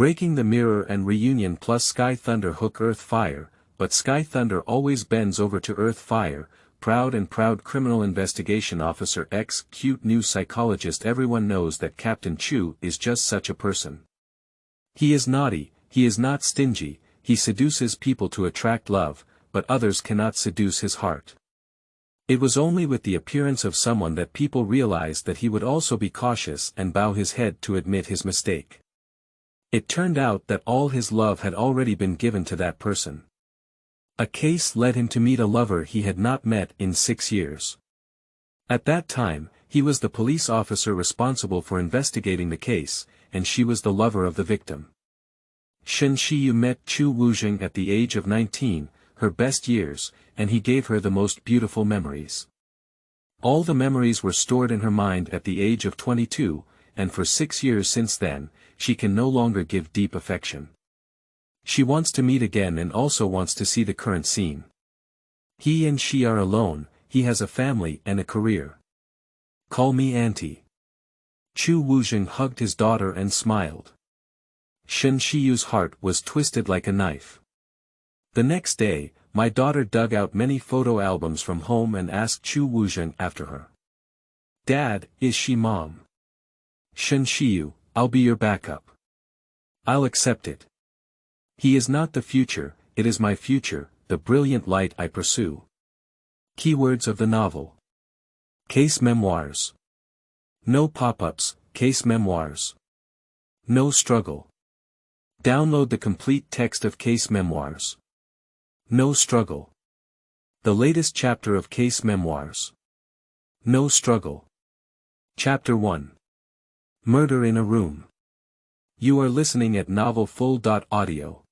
Breaking the mirror and Reunion+Sky Thunder hook Earth Fire, but Sky Thunder always bends over to Earth Fire. Proud criminal investigation officer X cute new psychologist. Everyone knows that Captain Chu is just such a person. He is naughty, he is not stingy, he seduces people to attract love, but others cannot seduce his heart. It was only with the appearance of someone that people realized that he would also be cautious and bow his head to admit his mistake. It turned out that all his love had already been given to that person. A case led him to meet a lover he had not met in 6 years. At that time, he was the police officer responsible for investigating the case, and she was the lover of the victim. Shen Shiyu met Chu Wuzheng at the age of 19, her best years, and he gave her the most beautiful memories. All the memories were stored in her mind at the age of 22, and for 6 years since then, she can no longer give deep affection. She wants to meet again and also wants to see the current scene. He and she are alone, he has a family and a career. Call me auntie. Chu Wuzheng hugged his daughter and smiled. Shen Shiyu's heart was twisted like a knife. The next day, my daughter dug out many photo albums from home and asked Chu Wuzheng after her. Dad, is she mom? Shen Shiyu, I'll be your backup. I'll accept it. He is not the future, it is my future, the brilliant light I pursue. Keywords of the novel. Case memoirs. No pop-ups, case memoirs. No struggle. Download the complete text of case memoirs. No struggle. The latest chapter of case memoirs. No struggle. Chapter 1. Murder in a room. You are listening at novelfull.audio.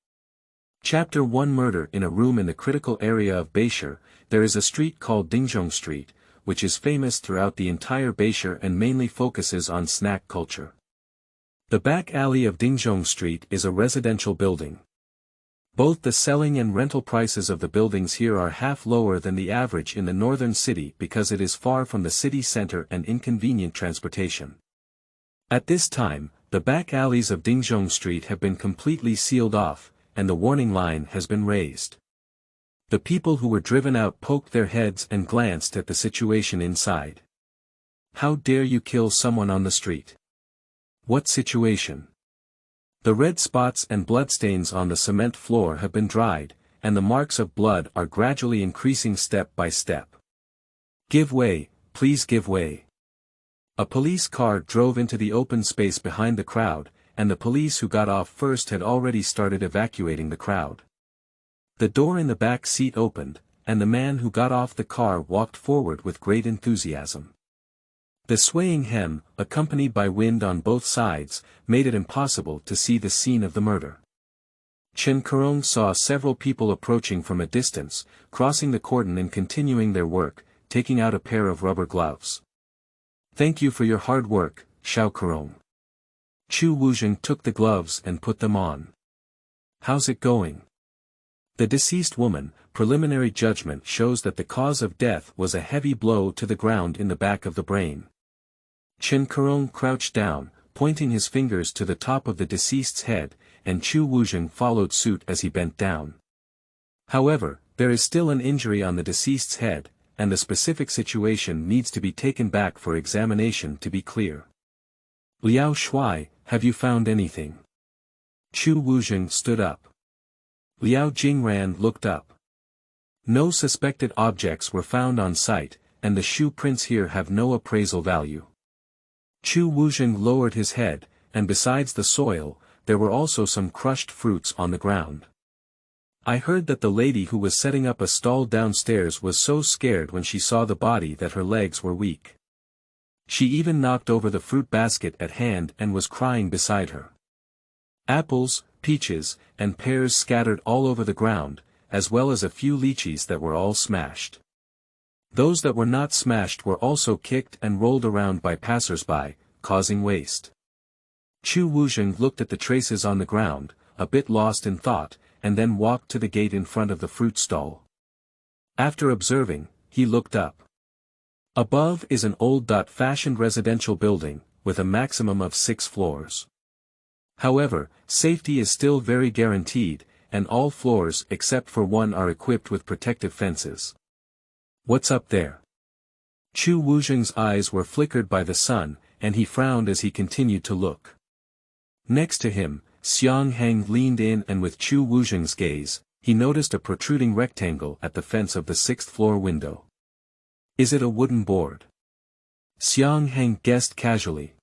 Chapter 1. Murder in a room. In the critical area of Beishar, there is a street called Dingzhong Street, which is famous throughout the entire Beishar and mainly focuses on snack culture. The back alley of Dingzhong Street is a residential building. Both the selling and rental prices of the buildings here are half lower than the average in the northern city because it is far from the city center and inconvenient transportation. At this time, the back alleys of Dingzhong Street have been completely sealed off, and the warning line has been raised. The people who were driven out poked their heads and glanced at the situation inside. How dare you kill someone on the street? What situation? The red spots and bloodstains on the cement floor have been dried, and the marks of blood are gradually increasing step by step. Give way, please give way. A police car drove into the open space behind the crowd, and the police who got off first had already started evacuating the crowd. The door in the back seat opened, and the man who got off the car walked forward with great enthusiasm. The swaying hem, accompanied by wind on both sides, made it impossible to see the scene of the murder. Chen Kurong saw several people approaching from a distance, crossing the cordon and continuing their work, taking out a pair of rubber gloves. Thank you for your hard work, Xiao Kurong. Chu Wuzheng took the gloves and put them on. How's it going? The deceased woman, preliminary judgment shows that the cause of death was a heavy blow to the ground in the back of the brain. Chen Kurong crouched down, pointing his fingers to the top of the deceased's head, and Chu Wuzheng followed suit as he bent down. However, there is still an injury on the deceased's head, and the specific situation needs to be taken back for examination to be clear. Liao Shuai, have you found anything? Chu Wuzheng stood up. Liao Jingran looked up. No suspected objects were found on site, and the shoe prints here have no appraisal value. Chu Wuzheng lowered his head, and besides the soil, there were also some crushed fruits on the ground. I heard that the lady who was setting up a stall downstairs was so scared when she saw the body that her legs were weak. She even knocked over the fruit basket at hand and was crying beside her. Apples, peaches, and pears scattered all over the ground, as well as a few lychees that were all smashed. Those that were not smashed were also kicked and rolled around by passers-by, causing waste. Chu Wuzheng looked at the traces on the ground, a bit lost in thought, and then walked to the gate in front of the fruit stall. After observing, he looked up. Above is an old-fashioned residential building, with a maximum of 6 floors. However, safety is still very guaranteed, and all floors except for one are equipped with protective fences. What's up there? Chu Wuzheng's eyes were flickered by the sun, and he frowned as he continued to look. Next to him, Xiang Heng leaned in, and with Chu Wuzheng's gaze, he noticed a protruding rectangle at the fence of the 6th floor window. Is it a wooden board? Xiang Heng guessed casually.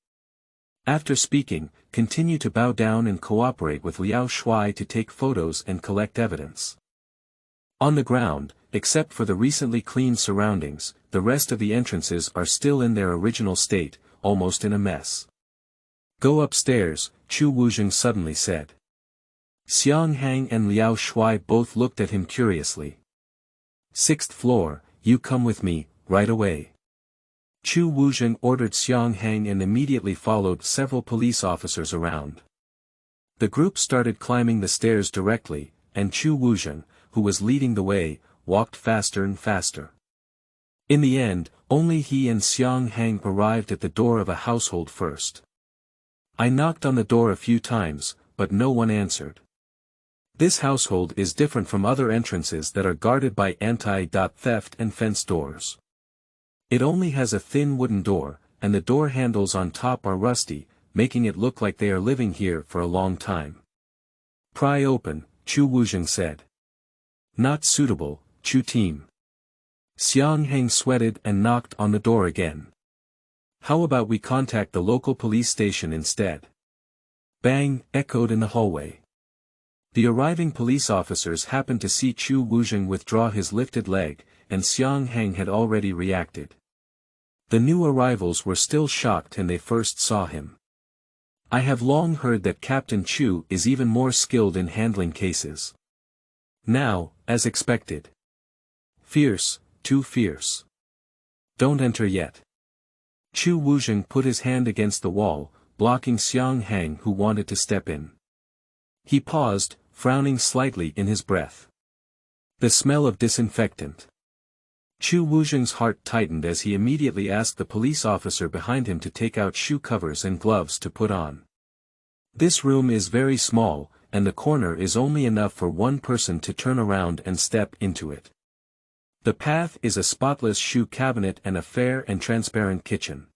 After speaking, continue to bow down and cooperate with Liao Shuai to take photos and collect evidence. On the ground, except for the recently cleaned surroundings, the rest of the entrances are still in their original state, almost in a mess. Go upstairs, Chu Wuzheng suddenly said. Xiang Heng and Liao Shuai both looked at him curiously. 6th floor, you come with me, right away. Chu Wuzheng ordered Xiang Heng and immediately followed several police officers around. The group started climbing the stairs directly, and Chu Wuzheng, who was leading the way, walked faster and faster. In the end, only he and Xiang Heng arrived at the door of a household first. I knocked on the door a few times, but no one answered. This household is different from other entrances that are guarded by anti-theft and fence doors. It only has a thin wooden door, and the door handles on top are rusty, making it look like they are living here for a long time. Pry open, Chu Wuzheng said. Not suitable, Chu team. Xiang Heng sweated and knocked on the door again. How about we contact the local police station instead? Bang, echoed in the hallway. The arriving police officers happened to see Chu Wuzheng withdraw his lifted leg, and Xiang Heng had already reacted. The new arrivals were still shocked when they first saw him. I have long heard that Captain Chu is even more skilled in handling cases. Now, as expected. Fierce, too fierce. Don't enter yet. Chu Wuzheng put his hand against the wall, blocking Xiang Heng, who wanted to step in. He paused, frowning slightly in his breath. The smell of disinfectant. Chu Wuzheng's heart tightened as he immediately asked the police officer behind him to take out shoe covers and gloves to put on. This room is very small, and the corner is only enough for one person to turn around and step into it. The path is a spotless shoe cabinet and a fair and transparent kitchen.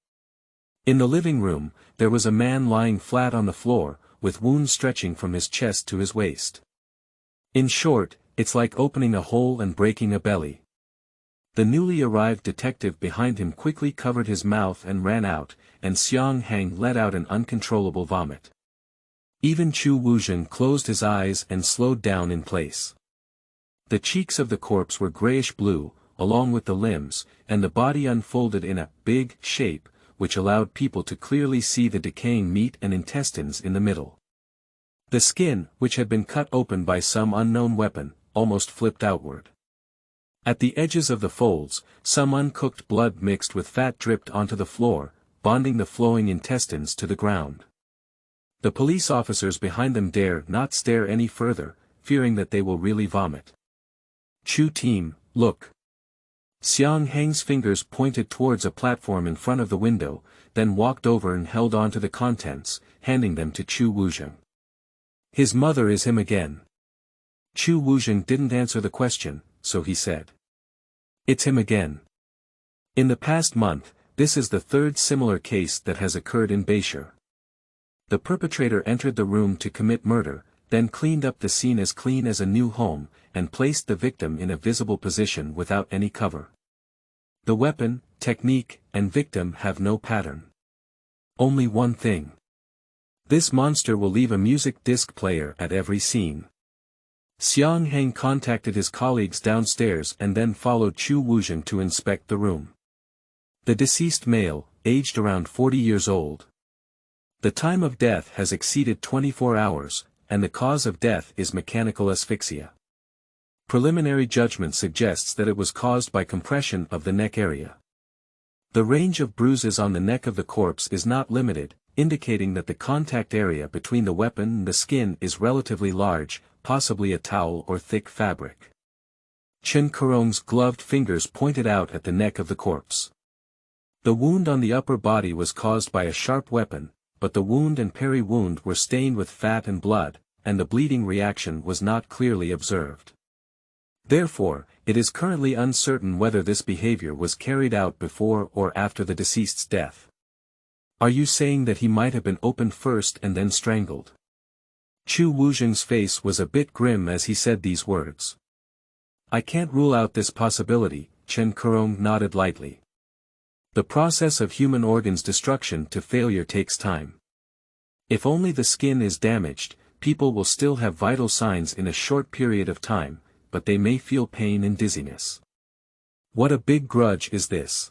In the living room, there was a man lying flat on the floor, with wounds stretching from his chest to his waist. In short, it's like opening a hole and breaking a belly. The newly arrived detective behind him quickly covered his mouth and ran out, and Xiang Heng let out an uncontrollable vomit. Even Chu Wuzheng closed his eyes and slowed down in place. The cheeks of the corpse were grayish-blue, along with the limbs, and the body unfolded in a big shape, which allowed people to clearly see the decaying meat and intestines in the middle. The skin, which had been cut open by some unknown weapon, almost flipped outward. At the edges of the folds, some uncooked blood mixed with fat dripped onto the floor, bonding the flowing intestines to the ground. The police officers behind them dare not stare any further, fearing that they will really vomit. Chu team, look. Xiang Heng's fingers pointed towards a platform in front of the window, then walked over and held on to the contents, handing them to Chu Wuzheng. His mother is him again. Chu Wuzheng didn't answer the question, so he said. It's him again. In the past month, this is the third similar case that has occurred in Beishar. The perpetrator entered the room to commit murder, then cleaned up the scene as clean as a new home, and placed the victim in a visible position without any cover. The weapon, technique, and victim have no pattern. Only one thing. This monster will leave a music disc player at every scene. Xiang Heng contacted his colleagues downstairs and then followed Chu Wuzheng to inspect the room. The deceased male, aged around 40 years old. The time of death has exceeded 24 hours, and the cause of death is mechanical asphyxia. Preliminary judgment suggests that it was caused by compression of the neck area. The range of bruises on the neck of the corpse is not limited, indicating that the contact area between the weapon and the skin is relatively large, possibly a towel or thick fabric. Chen Kurong's gloved fingers pointed out at the neck of the corpse. The wound on the upper body was caused by a sharp weapon, but the wound and peri-wound were stained with fat and blood, and the bleeding reaction was not clearly observed. Therefore, it is currently uncertain whether this behavior was carried out before or after the deceased's death. Are you saying that he might have been opened first and then strangled? Chu Wuzheng's face was a bit grim as he said these words. I can't rule out this possibility, Chen Kurong nodded lightly. The process of human organs destruction to failure takes time. If only the skin is damaged, people will still have vital signs in a short period of time, but they may feel pain and dizziness. What a big grudge is this?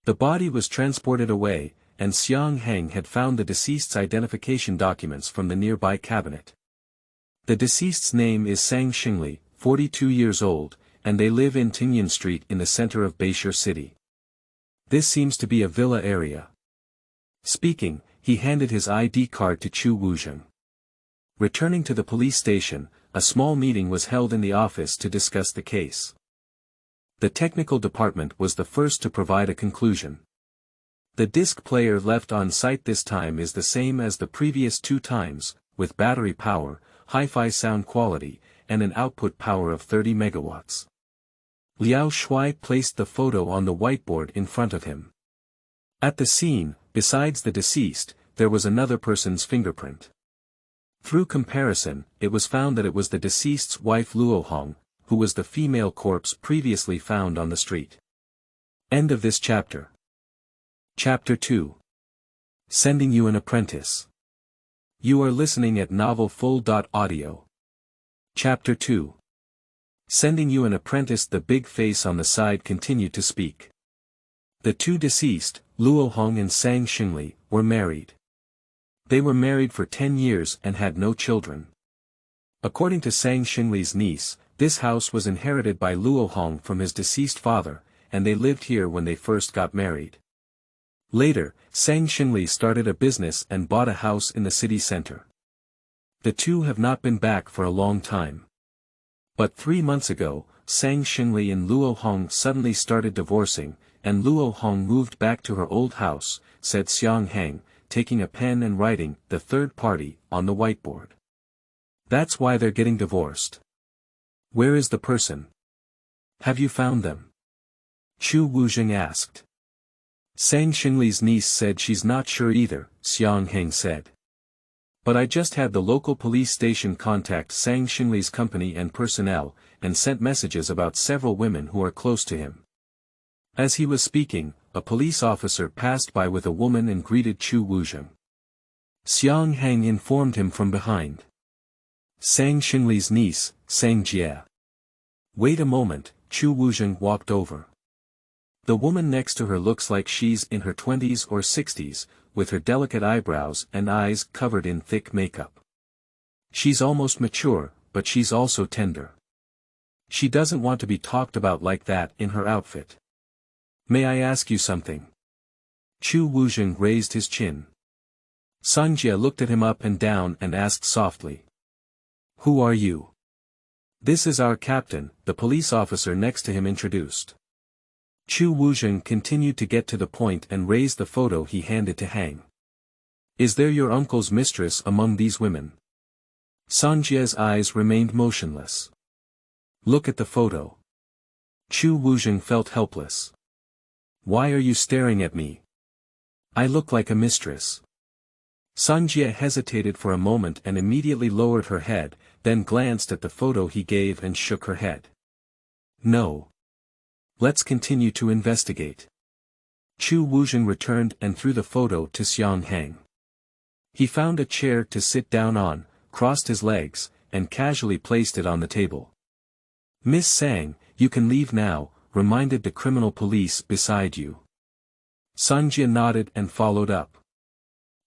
The body was transported away, and Xiang Heng had found the deceased's identification documents from the nearby cabinet. The deceased's name is Sang Xingli, 42 years old, and they live in Tingyan Street in the center of Beishir City. This seems to be a villa area. Speaking, he handed his ID card to Chu Wuzheng. Returning to the police station, a small meeting was held in the office to discuss the case. The technical department was the first to provide a conclusion. The disc player left on site this time is the same as the previous 2 times, with battery power, hi-fi sound quality, and an output power of 30 megawatts. Liao Shui placed the photo on the whiteboard in front of him. At the scene, besides the deceased, there was another person's fingerprint. Through comparison, it was found that it was the deceased's wife Luo Hong, who was the female corpse previously found on the street. End of this chapter. Chapter 2. Sending you an apprentice. You are listening at novelfull.audio. Chapter 2. Sending you an apprentice. The big face on the side continued to speak. The 2 deceased, Luo Hong and Sang Xingli, were married. They were married for 10 years and had no children. According to Sang Xingli's niece, this house was inherited by Luo Hong from his deceased father, and they lived here when they first got married. Later, Sang Xingli started a business and bought a house in the city center. The 2 have not been back for a long time. But 3 months ago, Sang Xingli and Luo Hong suddenly started divorcing, and Luo Hong moved back to her old house, said Xiang Heng, taking a pen and writing, the third party, on the whiteboard. That's why they're getting divorced. Where is the person? Have you found them? Chu Wuzheng asked. Sang Xingli's niece said she's not sure either, Xiang Heng said. But I just had the local police station contact Sang Xingli's company and personnel, and sent messages about several women who are close to him. As he was speaking, a police officer passed by with a woman and greeted Chu Wuzheng. Xiang Heng informed him from behind. Sang Xingli's niece, Sang Jie. Wait a moment, Chu Wuzheng walked over. The woman next to her looks like she's in her 20s or 60s, with her delicate eyebrows and eyes covered in thick makeup. She's almost mature, but she's also tender. She doesn't want to be talked about like that in her outfit. May I ask you something? Chu Wuzheng raised his chin. Sanjia looked at him up and down and asked softly. Who are you? This is our captain, the police officer next to him introduced. Chu Wuzheng continued to get to the point and raised the photo he handed to Hang. Is there your uncle's mistress among these women? Sanjia's eyes remained motionless. Look at the photo. Chu Wuzheng felt helpless. Why are you staring at me? I look like a mistress. Sanjia hesitated for a moment and immediately lowered her head, then glanced at the photo he gave and shook her head. No. Let's continue to investigate. Chu Wuzheng returned and threw the photo to Xiang Heng. He found a chair to sit down on, crossed his legs, and casually placed it on the table. Miss Sang, you can leave now, reminded the criminal police beside you. Sanjia nodded and followed up.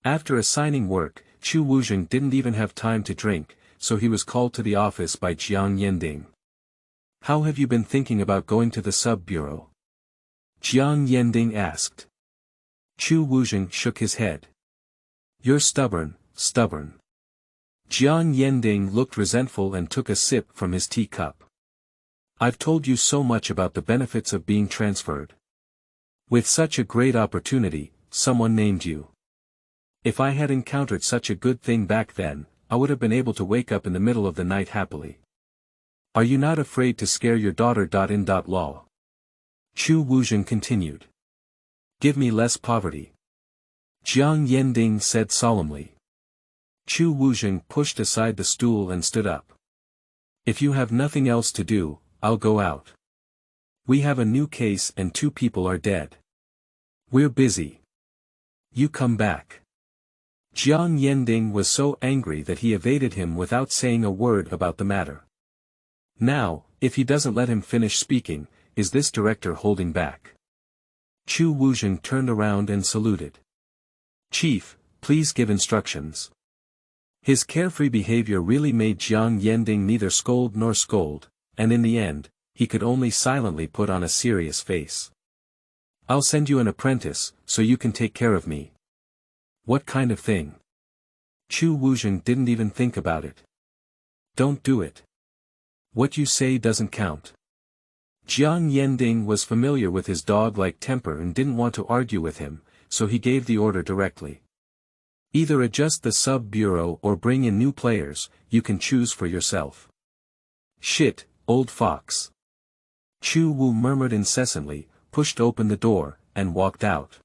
After assigning work, Chu Wuzheng didn't even have time to drink, so he was called to the office by Jiang Yending. How have you been thinking about going to the sub-bureau? Jiang Yending asked. Chu Wuzheng shook his head. You're stubborn, stubborn. Jiang Yending looked resentful and took a sip from his teacup. I've told you so much about the benefits of being transferred. With such a great opportunity, someone named you. If I had encountered such a good thing back then, I would have been able to wake up in the middle of the night happily. Are you not afraid to scare your daughter? Lol. Chu Wuzheng continued. Give me less poverty. Jiang Yending said solemnly. Chu Wuzheng pushed aside the stool and stood up. If you have nothing else to do, I'll go out. We have a new case and 2 people are dead. We're busy. You come back. Jiang Yending was so angry that he evaded him without saying a word about the matter. Now, if he doesn't let him finish speaking, is this director holding back? Chu Wuzheng turned around and saluted. Chief, please give instructions. His carefree behavior really made Jiang Yending neither scold nor scold, and in the end, he could only silently put on a serious face. I'll send you an apprentice, so you can take care of me. What kind of thing? Chu Wuzheng didn't even think about it. Don't do it. What you say doesn't count. Jiang Yending was familiar with his dog-like temper and didn't want to argue with him, so he gave the order directly. Either adjust the sub-bureau or bring in new players, you can choose for yourself. Shit, old fox. Chu Wu murmured incessantly, pushed open the door, and walked out.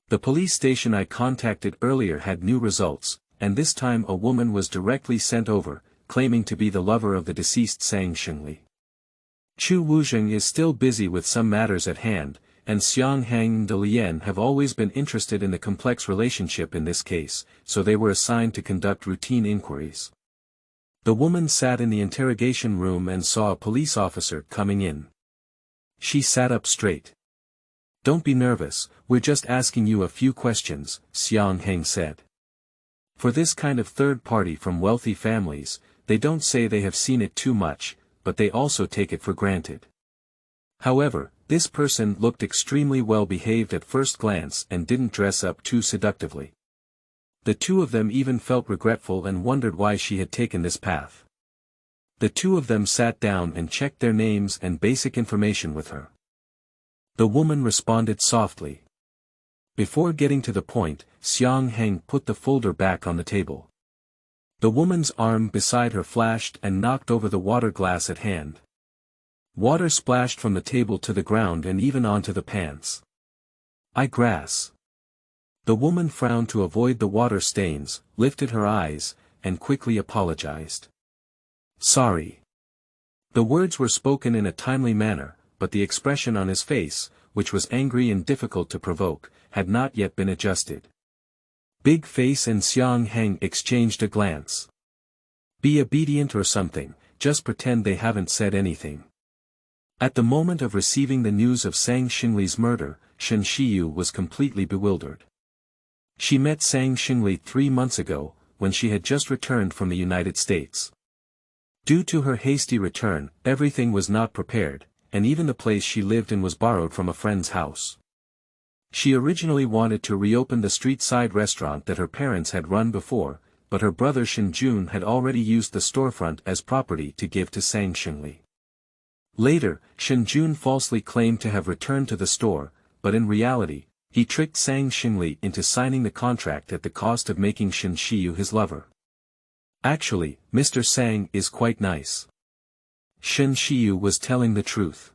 The police station I contacted earlier had new results, and this time a woman was directly sent over, claiming to be the lover of the deceased Sang Xingli. Chu Wuzheng is still busy with some matters at hand, and Xiang Hang and Lian have always been interested in the complex relationship in this case, so they were assigned to conduct routine inquiries. The woman sat in the interrogation room and saw a police officer coming in. She sat up straight. Don't be nervous, we're just asking you a few questions, Xiang Hang said. For this kind of third party from wealthy families, they don't say they have seen it too much, but they also take it for granted. However, this person looked extremely well behaved at first glance and didn't dress up too seductively. The 2 of them even felt regretful and wondered why she had taken this path. The 2 of them sat down and checked their names and basic information with her. The woman responded softly. Before getting to the point, Xiang Heng put the folder back on the table. The woman's arm beside her flashed and knocked over the water glass at hand. Water splashed from the table to the ground and even onto the pants. I grass. The woman frowned to avoid the water stains, lifted her eyes, and quickly apologized. Sorry. The words were spoken in a timely manner, but the expression on his face, which was angry and difficult to provoke, had not yet been adjusted. Big Face and Xiang Heng exchanged a glance. Be obedient or something, just pretend they haven't said anything. At the moment of receiving the news of Sang Xingli's murder, Shen Shiyu was completely bewildered. She met Sang Xingli 3 months ago, when she had just returned from the United States. Due to her hasty return, everything was not prepared, and even the place she lived in was borrowed from a friend's house. She originally wanted to reopen the street-side restaurant that her parents had run before, but her brother Shinjun had already used the storefront as property to give to Sang Xingli. Later, Shinjun falsely claimed to have returned to the store, but in reality, he tricked Sang Xingli into signing the contract at the cost of making Shen Shiyu his lover. Actually, Mr. Sang is quite nice. Shen Shiyu was telling the truth.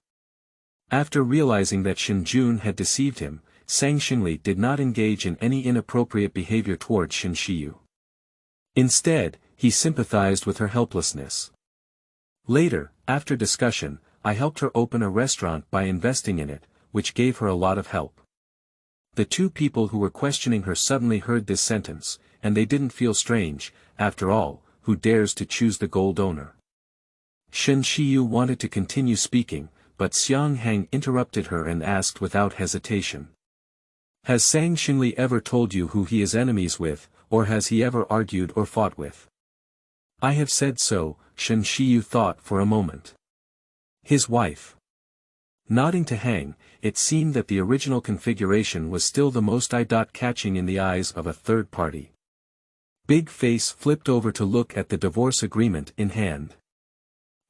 After realizing that Shinjun had deceived him, Sang Xingli did not engage in any inappropriate behavior toward Shen Shiyu. Instead, he sympathized with her helplessness. Later, after discussion, I helped her open a restaurant by investing in it, which gave her a lot of help. The 2 people who were questioning her suddenly heard this sentence, and they didn't feel strange. After all, who dares to choose the gold owner? Shen Shiyu wanted to continue speaking, but Xiang Heng interrupted her and asked without hesitation. Has Sang Xingli ever told you who he is enemies with, or has he ever argued or fought with? I have said so, Shen Shiyu thought for a moment. His wife. Nodding to Hang, it seemed that the original configuration was still the most eye-catching in the eyes of a third party. Big Face flipped over to look at the divorce agreement in hand.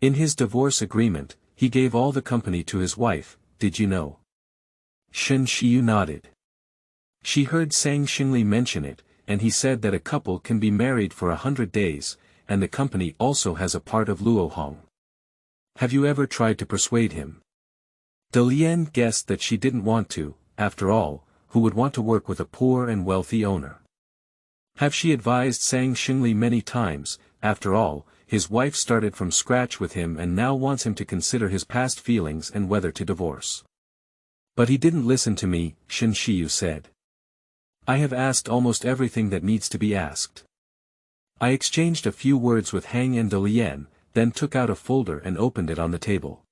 In his divorce agreement, he gave all the company to his wife, did you know? Shen Shiyu nodded. She heard Sang Xingli mention it, and he said that a couple can be married for 100 days, and the company also has a part of Luohong. Have you ever tried to persuade him? Delian guessed that she didn't want to. After all, who would want to work with a poor and wealthy owner? Have she advised Sang Xingli many times? After all, his wife started from scratch with him and now wants him to consider his past feelings and whether to divorce. But he didn't listen to me, Shen Shiyu said. I have asked almost everything that needs to be asked. I exchanged a few words with Hang and Delian, then took out a folder and opened it on the table.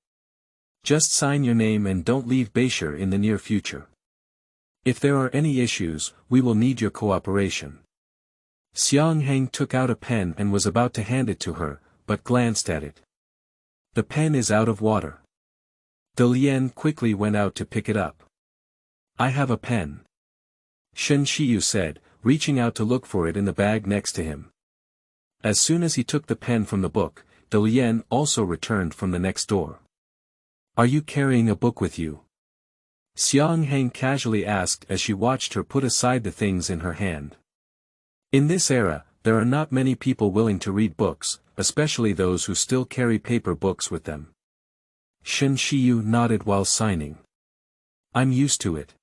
Just sign your name and don't leave Beishar in the near future. If there are any issues, we will need your cooperation. Xiang Heng took out a pen and was about to hand it to her, but glanced at it. The pen is out of water. Delian quickly went out to pick it up. I have a pen. Shen Shiyu said, reaching out to look for it in the bag next to him. As soon as he took the pen from the book, Delian also returned from the next door. Are you carrying a book with you? Xiang Heng casually asked as she watched her put aside the things in her hand. In this era, there are not many people willing to read books, especially those who still carry paper books with them. Shen Shiyu nodded while signing. I'm used to it.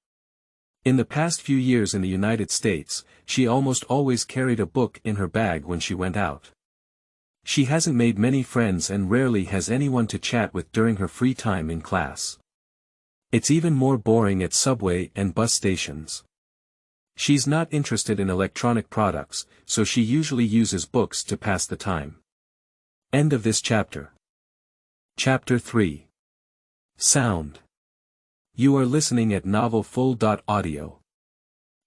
In the past few years in the United States, she almost always carried a book in her bag when she went out. She hasn't made many friends and rarely has anyone to chat with during her free time in class. It's even more boring at subway and bus stations. She's not interested in electronic products, so she usually uses books to pass the time. End of this chapter. Chapter 3. Sound. You are listening at novelfull.audio.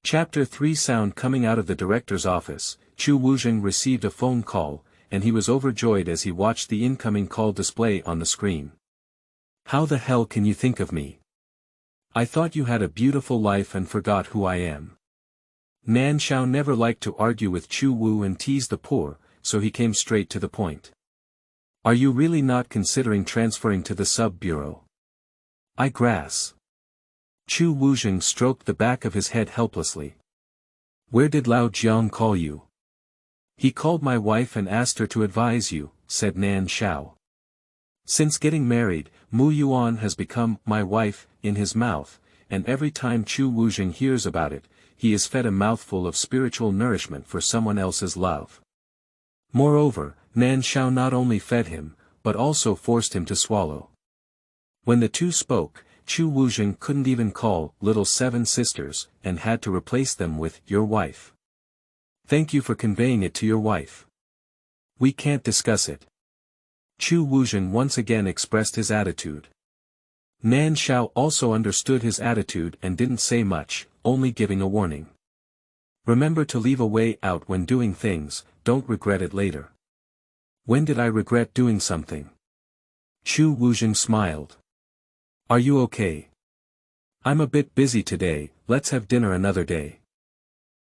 Chapter 3. Sound. Coming out of the director's office, Chu Wuzheng received a phone call, and he was overjoyed as he watched the incoming call display on the screen. How the hell can you think of me? I thought you had a beautiful life and forgot who I am. Nan Xiao never liked to argue with Chu Wu and tease the poor, so he came straight to the point. Are you really not considering transferring to the sub-bureau? I grass. Chu Wuzheng stroked the back of his head helplessly. Where did Lao Jiang call you? He called my wife and asked her to advise you, said Nan Xiao. Since getting married, Mu Yuan has become my wife in his mouth, and every time Chu Wuzheng hears about it, he is fed a mouthful of spiritual nourishment for someone else's love. Moreover, Nan Xiao not only fed him, but also forced him to swallow. When the two spoke, Chu Wuzheng couldn't even call little seven sisters, and had to replace them with your wife. Thank you for conveying it to your wife. We can't discuss it. Chu Wuzheng once again expressed his attitude. Nan Xiao also understood his attitude and didn't say much, only giving a warning. Remember to leave a way out when doing things, don't regret it later. When did I regret doing something? Chu Wuzheng smiled. Are you okay? I'm a bit busy today, let's have dinner another day.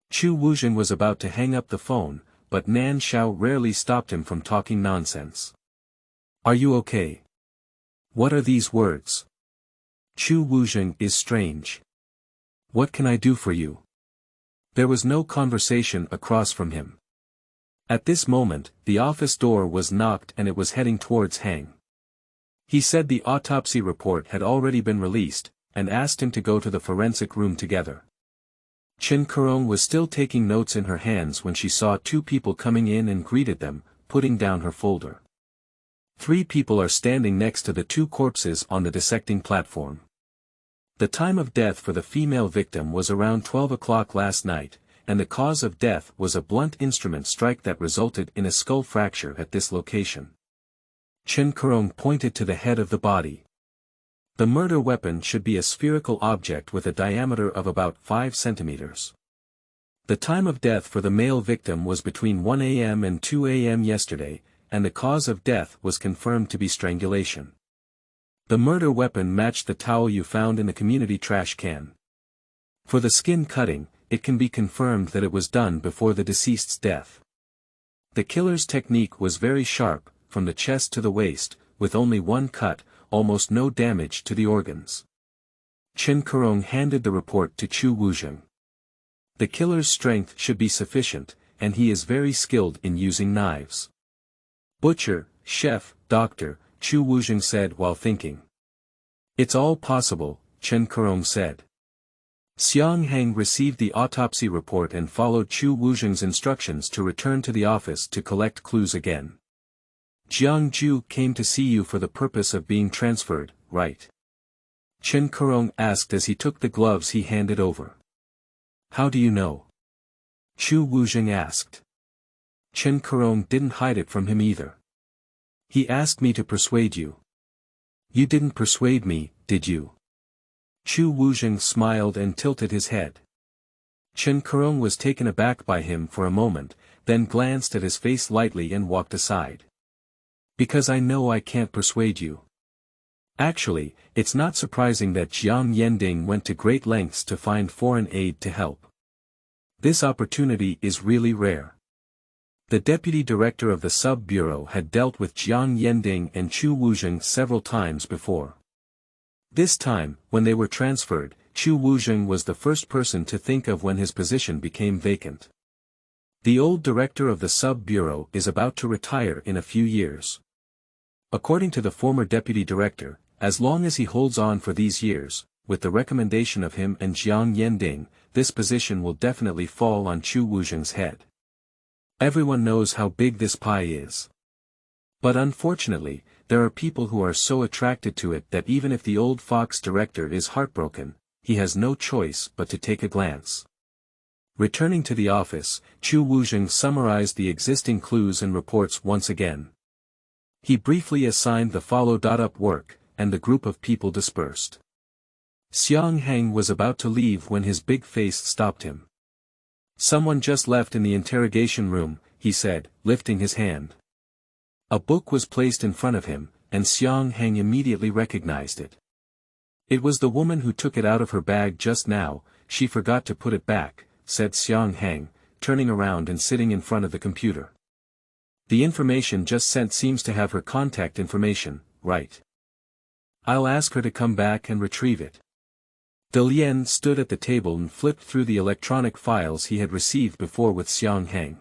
Chu Wuzheng was about to hang up the phone, but Nan Xiao rarely stopped him from talking nonsense. Are you okay? What are these words? Chu Wuzheng is strange. What can I do for you? There was no conversation across from him. At this moment, the office door was knocked and it was heading towards Hang. He said the autopsy report had already been released, and asked him to go to the forensic room together. Chen Kurong was still taking notes in her hands when she saw two people coming in and greeted them, putting down her folder. 3 people are standing next to the 2 corpses on the dissecting platform. The time of death for the female victim was around 12 o'clock last night, and the cause of death was a blunt instrument strike that resulted in a skull fracture at this location. Chen Kurong pointed to the head of the body. The murder weapon should be a spherical object with a diameter of about 5 centimeters. The time of death for the male victim was between 1 a.m. and 2 a.m. yesterday, and the cause of death was confirmed to be strangulation. The murder weapon matched the towel you found in the community trash can. For the skin cutting, it can be confirmed that it was done before the deceased's death. The killer's technique was very sharp, from the chest to the waist, with only 1 cut, almost no damage to the organs. Chen Kurong handed the report to Chu Wuzheng. The killer's strength should be sufficient, and he is very skilled in using knives. Butcher, chef, doctor, Chu Wuzheng said while thinking. It's all possible, Chen Kurong said. Xiang Heng received the autopsy report and followed Chu Wuzheng's instructions to return to the office to collect clues again. Jiang Ju came to see you for the purpose of being transferred, right? Chen Kurong asked as he took the gloves he handed over. How do you know? Chu Wuzheng asked. Chen Kurong didn't hide it from him either. He asked me to persuade you. You didn't persuade me, did you? Chu Wuzheng smiled and tilted his head. Chen Kurong was taken aback by him for a moment, then glanced at his face lightly and walked aside. Because I know I can't persuade you. Actually, it's not surprising that Jiang Yending went to great lengths to find foreign aid to help. This opportunity is really rare. The deputy director of the sub-bureau had dealt with Jiang Yending and Chu Wuzheng several times before. This time, when they were transferred, Chu Wuzheng was the first person to think of when his position became vacant. The old director of the sub-bureau is about to retire in a few years. According to the former deputy director, as long as he holds on for these years, with the recommendation of him and Jiang Yending, this position will definitely fall on Chu Wuzheng's head. Everyone knows how big this pie is. But unfortunately, there are people who are so attracted to it that even if the old Fox director is heartbroken, he has no choice but to take a glance. Returning to the office, Chu Wuzheng summarized the existing clues and reports once again. He briefly assigned the follow-up work, and the group of people dispersed. Xiang Heng was about to leave when his big face stopped him. Someone just left in the interrogation room, he said, lifting his hand. A book was placed in front of him, and Xiang Heng immediately recognized it. It was the woman who took it out of her bag just now. She forgot to put it back, said Xiang Heng, turning around and sitting in front of the computer. The information just sent seems to have her contact information, right? I'll ask her to come back and retrieve it. Delian stood at the table and flipped through the electronic files he had received before with Xiang Heng.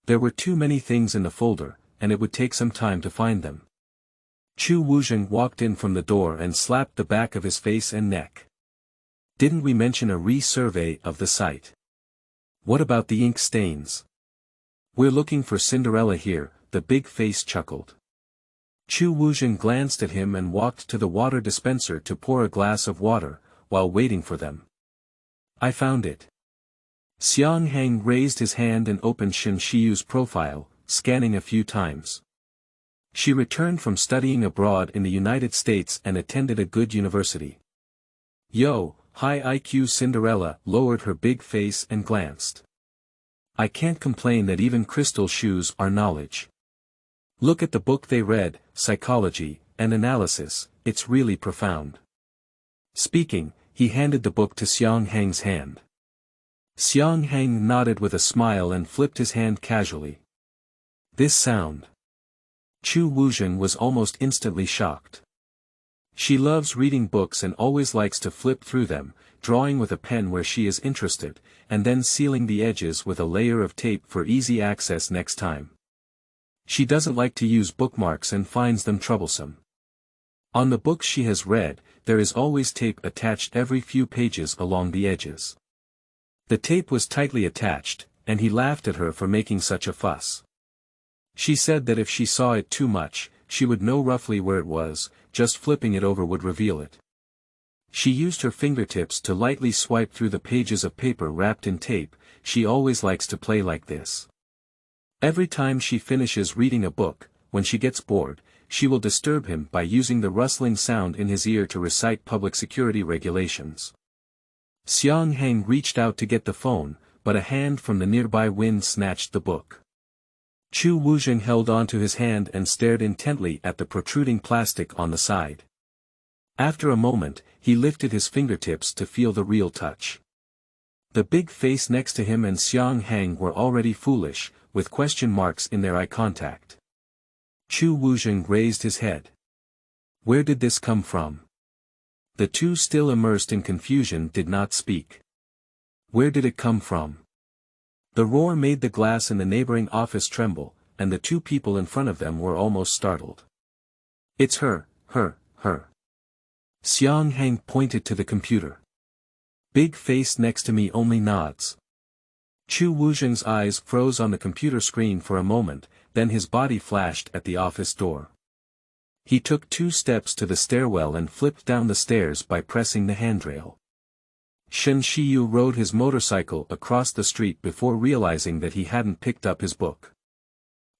There were too many things in the folder, and it would take some time to find them. Chu Wuzheng walked in from the door and slapped the back of his face and neck. Didn't we mention a re-survey of the site? What about the ink stains? We're looking for Cinderella here, the big face chuckled. Chu Wuzheng glanced at him and walked to the water dispenser to pour a glass of water, while waiting for them. I found it. Xiang Heng raised his hand and opened Shin Shiyu's profile, scanning a few times. She returned from studying abroad in the United States and attended a good university. Yo, high IQ Cinderella lowered her big face and glanced. I can't complain that even crystal shoes are knowledge. Look at the book they read, Psychology and Analysis, it's really profound. Speaking, he handed the book to Xiang Heng's hand. Xiang Heng nodded with a smile and flipped his hand casually. This sound. Chu Wuzheng was almost instantly shocked. She loves reading books and always likes to flip through them, drawing with a pen where she is interested, and then sealing the edges with a layer of tape for easy access next time. She doesn't like to use bookmarks and finds them troublesome. On the books she has read, there is always tape attached every few pages along the edges. The tape was tightly attached, and he laughed at her for making such a fuss. She said that if she saw it too much, she would know roughly where it was, just flipping it over would reveal it. She used her fingertips to lightly swipe through the pages of paper wrapped in tape. She always likes to play like this. Every time she finishes reading a book, when she gets bored, she will disturb him by using the rustling sound in his ear to recite public security regulations. Xiang Heng reached out to get the phone, but a hand from the nearby wind snatched the book. Chu Wuzheng held onto his hand and stared intently at the protruding plastic on the side. After a moment, he lifted his fingertips to feel the real touch. The big face next to him and Xiang Heng were already foolish, with question marks in their eye contact. Chu Wuzheng raised his head. Where did this come from? The two, still immersed in confusion, did not speak. Where did it come from? The roar made the glass in the neighboring office tremble, and the two people in front of them were almost startled. It's her. Xiang Heng pointed to the computer. Big face next to me only nods. Chu Wuzheng's eyes froze on the computer screen for a moment, then his body flashed at the office door. He took 2 steps to the stairwell and flipped down the stairs by pressing the handrail. Shen Shiyu rode his motorcycle across the street before realizing that he hadn't picked up his book.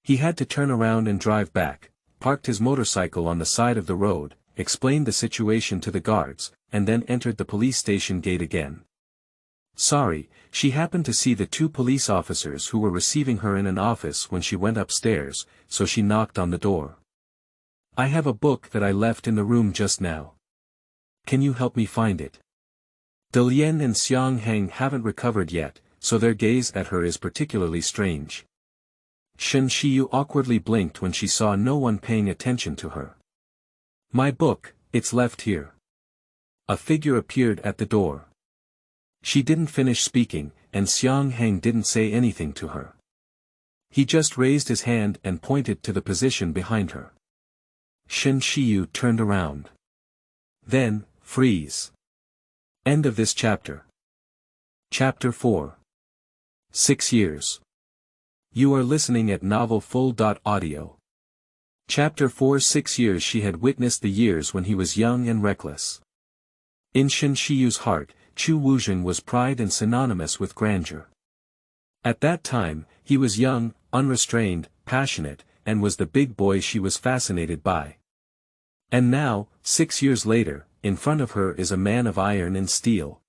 He had to turn around and drive back, parked his motorcycle on the side of the road, explained the situation to the guards, and then entered the police station gate again. Sorry, she happened to see the 2 police officers who were receiving her in an office when she went upstairs, so she knocked on the door. I have a book that I left in the room just now. Can you help me find it? Delian and Xiang Heng haven't recovered yet, so their gaze at her is particularly strange. Shen Shiyu awkwardly blinked when she saw no one paying attention to her. My book, it's left here. A figure appeared at the door. She didn't finish speaking, and Xiang Heng didn't say anything to her. He just raised his hand and pointed to the position behind her. Shen Shiyu turned around. Then, freeze. End of this chapter. Chapter 4. 6 years. You are listening at novelfull.audio. Chapter 4. 6 years. She had witnessed the years when he was young and reckless. In Shen Shiyu's heart, Chu Wuzheng was pride and synonymous with grandeur. At that time, he was young, unrestrained, passionate, and was the big boy she was fascinated by. And now, 6 years later, in front of her is a man of iron and steel.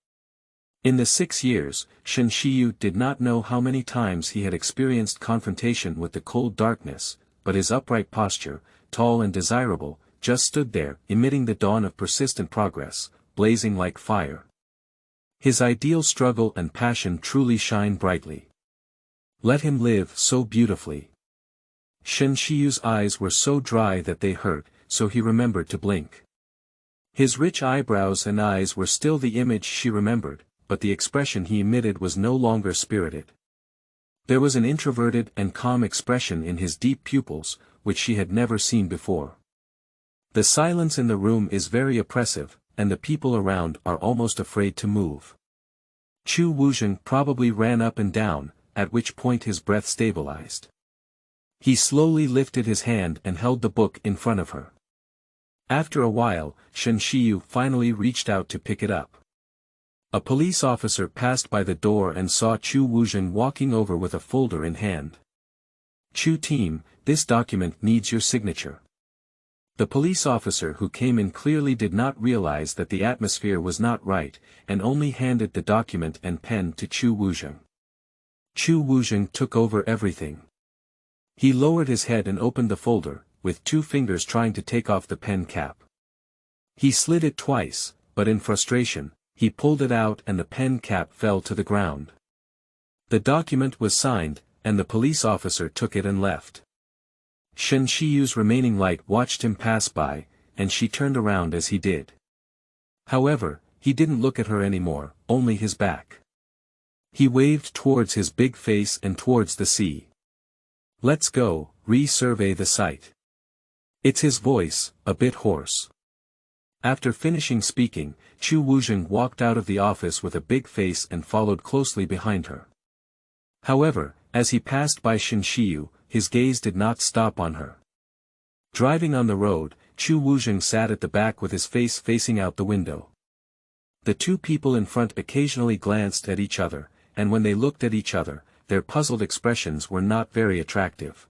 In the 6 years, Shen Shiyu did not know how many times he had experienced confrontation with the cold darkness, but his upright posture, tall and desirable, just stood there, emitting the dawn of persistent progress, blazing like fire. His ideal struggle and passion truly shine brightly. Let him live so beautifully. Shen Shiyu's eyes were so dry that they hurt, so he remembered to blink. His rich eyebrows and eyes were still the image she remembered, but the expression he emitted was no longer spirited. There was an introverted and calm expression in his deep pupils, which she had never seen before. The silence in the room is very oppressive, and the people around are almost afraid to move. Chu Wuzheng probably ran up and down, at which point his breath stabilized. He slowly lifted his hand and held the book in front of her. After a while, Shen Shiyu finally reached out to pick it up. A police officer passed by the door and saw Chu Wuzheng walking over with a folder in hand. Chu team, this document needs your signature. The police officer who came in clearly did not realize that the atmosphere was not right, and only handed the document and pen to Chu Wuzheng. Chu Wuzheng took over everything. He lowered his head and opened the folder, with 2 fingers trying to take off the pen cap. He slid it twice, but in frustration, he pulled it out and the pen cap fell to the ground. The document was signed, and the police officer took it and left. Shen Shiyu's remaining light watched him pass by, and she turned around as he did. However, he didn't look at her anymore, only his back. He waved towards his big face and towards the sea. Let's go, re-survey the site. It's his voice, a bit hoarse. After finishing speaking, Chu Wuzheng walked out of the office with a big face and followed closely behind her. However, as he passed by Shen Shiyu, his gaze did not stop on her. Driving on the road, Chu Wuzheng sat at the back with his face facing out the window. The 2 people in front occasionally glanced at each other, and when they looked at each other, their puzzled expressions were not very attractive.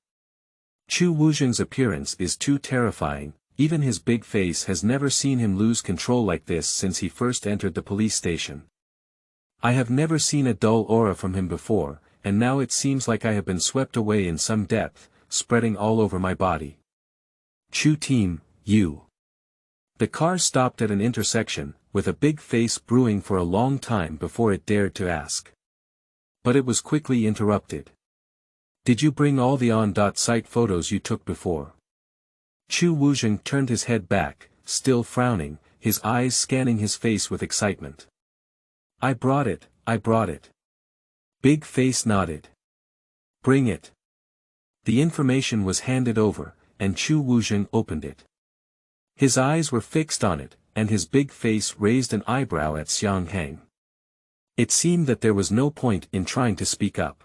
Chu Wuzheng's appearance is too terrifying, even his big face has never seen him lose control like this since he first entered the police station. I have never seen a dull aura from him before, and now it seems like I have been swept away in some depth, spreading all over my body. Chu team, you. The car stopped at an intersection, with a big face brewing for a long time before it dared to ask. But it was quickly interrupted. Did you bring all the on-site photos you took before? Chu Wuzheng turned his head back, still frowning, his eyes scanning his face with excitement. I brought it, I brought it. Big Face nodded. Bring it. The information was handed over, and Chu Wuzheng opened it. His eyes were fixed on it, and his big face raised an eyebrow at Xiang Hang. It seemed that there was no point in trying to speak up.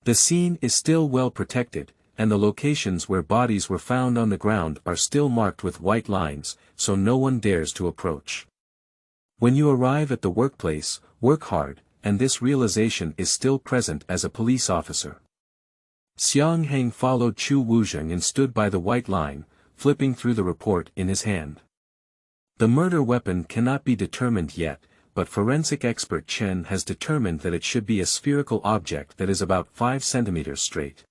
The scene is still well protected, and the locations where bodies were found on the ground are still marked with white lines, so no one dares to approach. When you arrive at the workplace, work hard, and this realization is still present as a police officer. Xiang Hang followed Chu Wuzheng and stood by the white line, flipping through the report in his hand. The murder weapon cannot be determined yet, but forensic expert Chen has determined that it should be a spherical object that is about 5 centimeters straight.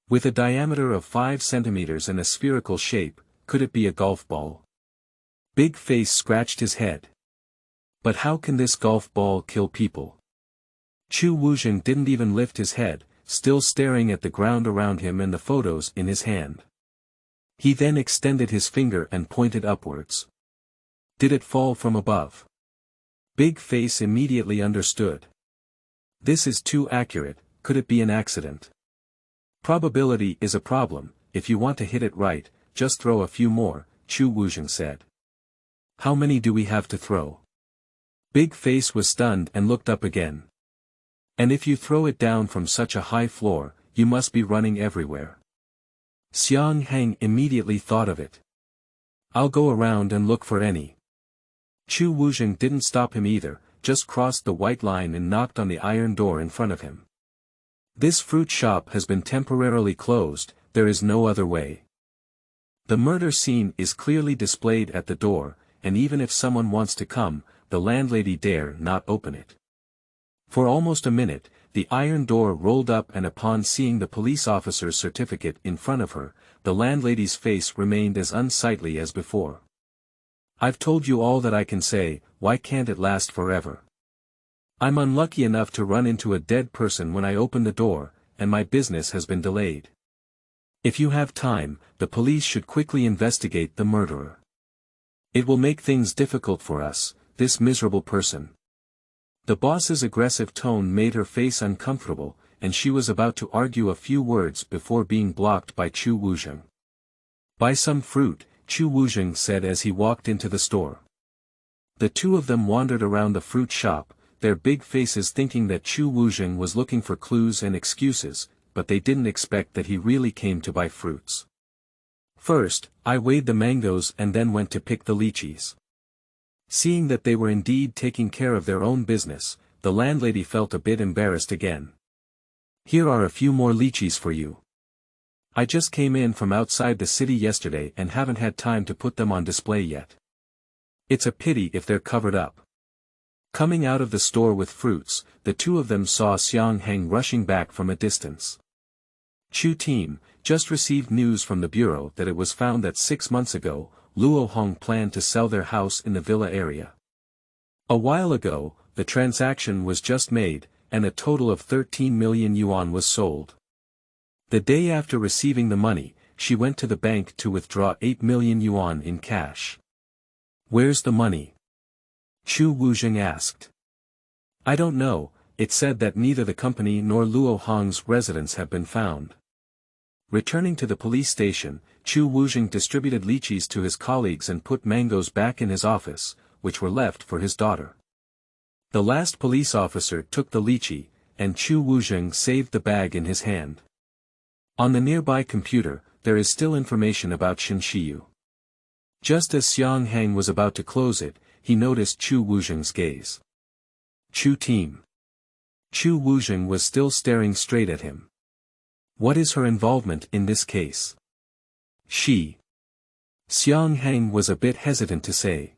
With a diameter of 5 centimeters and a spherical shape, could it be a golf ball? Big Face scratched his head. But how can this golf ball kill people? Chu Wuzheng didn't even lift his head, still staring at the ground around him and the photos in his hand. He then extended his finger and pointed upwards. Did it fall from above? Big Face immediately understood. This is too accurate, could it be an accident? Probability is a problem, if you want to hit it right, just throw a few more, Chu Wuzheng said. How many do we have to throw? Big Face was stunned and looked up again. And if you throw it down from such a high floor, you must be running everywhere. Xiang Hang immediately thought of it. I'll go around and look for any. Chu Wuzheng didn't stop him either, just crossed the white line and knocked on the iron door in front of him. This fruit shop has been temporarily closed, there is no other way. The murder scene is clearly displayed at the door, and even if someone wants to come, the landlady dare not open it. For almost a minute, the iron door rolled up, and upon seeing the police officer's certificate in front of her, the landlady's face remained as unsightly as before. I've told you all that I can say, why can't it last forever? I'm unlucky enough to run into a dead person when I open the door, and my business has been delayed. If you have time, the police should quickly investigate the murderer. It will make things difficult for us, this miserable person. The boss's aggressive tone made her face uncomfortable, and she was about to argue a few words before being blocked by Chu Wuzheng. Buy some fruit, Chu Wuzheng said as he walked into the store. The two of them wandered around the fruit shop, their big faces thinking that Chu Wuzheng was looking for clues and excuses, but they didn't expect that he really came to buy fruits. First, I weighed the mangoes and then went to pick the lychees. Seeing that they were indeed taking care of their own business, the landlady felt a bit embarrassed again. Here are a few more lychees for you. I just came in from outside the city yesterday and haven't had time to put them on display yet. It's a pity if they're covered up. Coming out of the store with fruits, the two of them saw Xiang Hang rushing back from a distance. Chu team, just received news from the bureau that it was found that 6 months ago, Luo Hong planned to sell their house in the villa area. A while ago, the transaction was just made, and a total of 13 million yuan was sold. The day after receiving the money, she went to the bank to withdraw 8 million yuan in cash. Where's the money? Chu Wuzheng asked. I don't know, it said that neither the company nor Luo Hong's residence have been found. Returning to the police station, Chu Wuzheng distributed lychees to his colleagues and put mangoes back in his office, which were left for his daughter. The last police officer took the lychee, and Chu Wuzheng saved the bag in his hand. On the nearby computer, there is still information about Shen Shiyu. Just as Xiang Hang was about to close it, he noticed Chu Wuzheng's gaze. Chu team. Chu Wuzheng was still staring straight at him. What is her involvement in this case? She. Xiang Hang was a bit hesitant to say.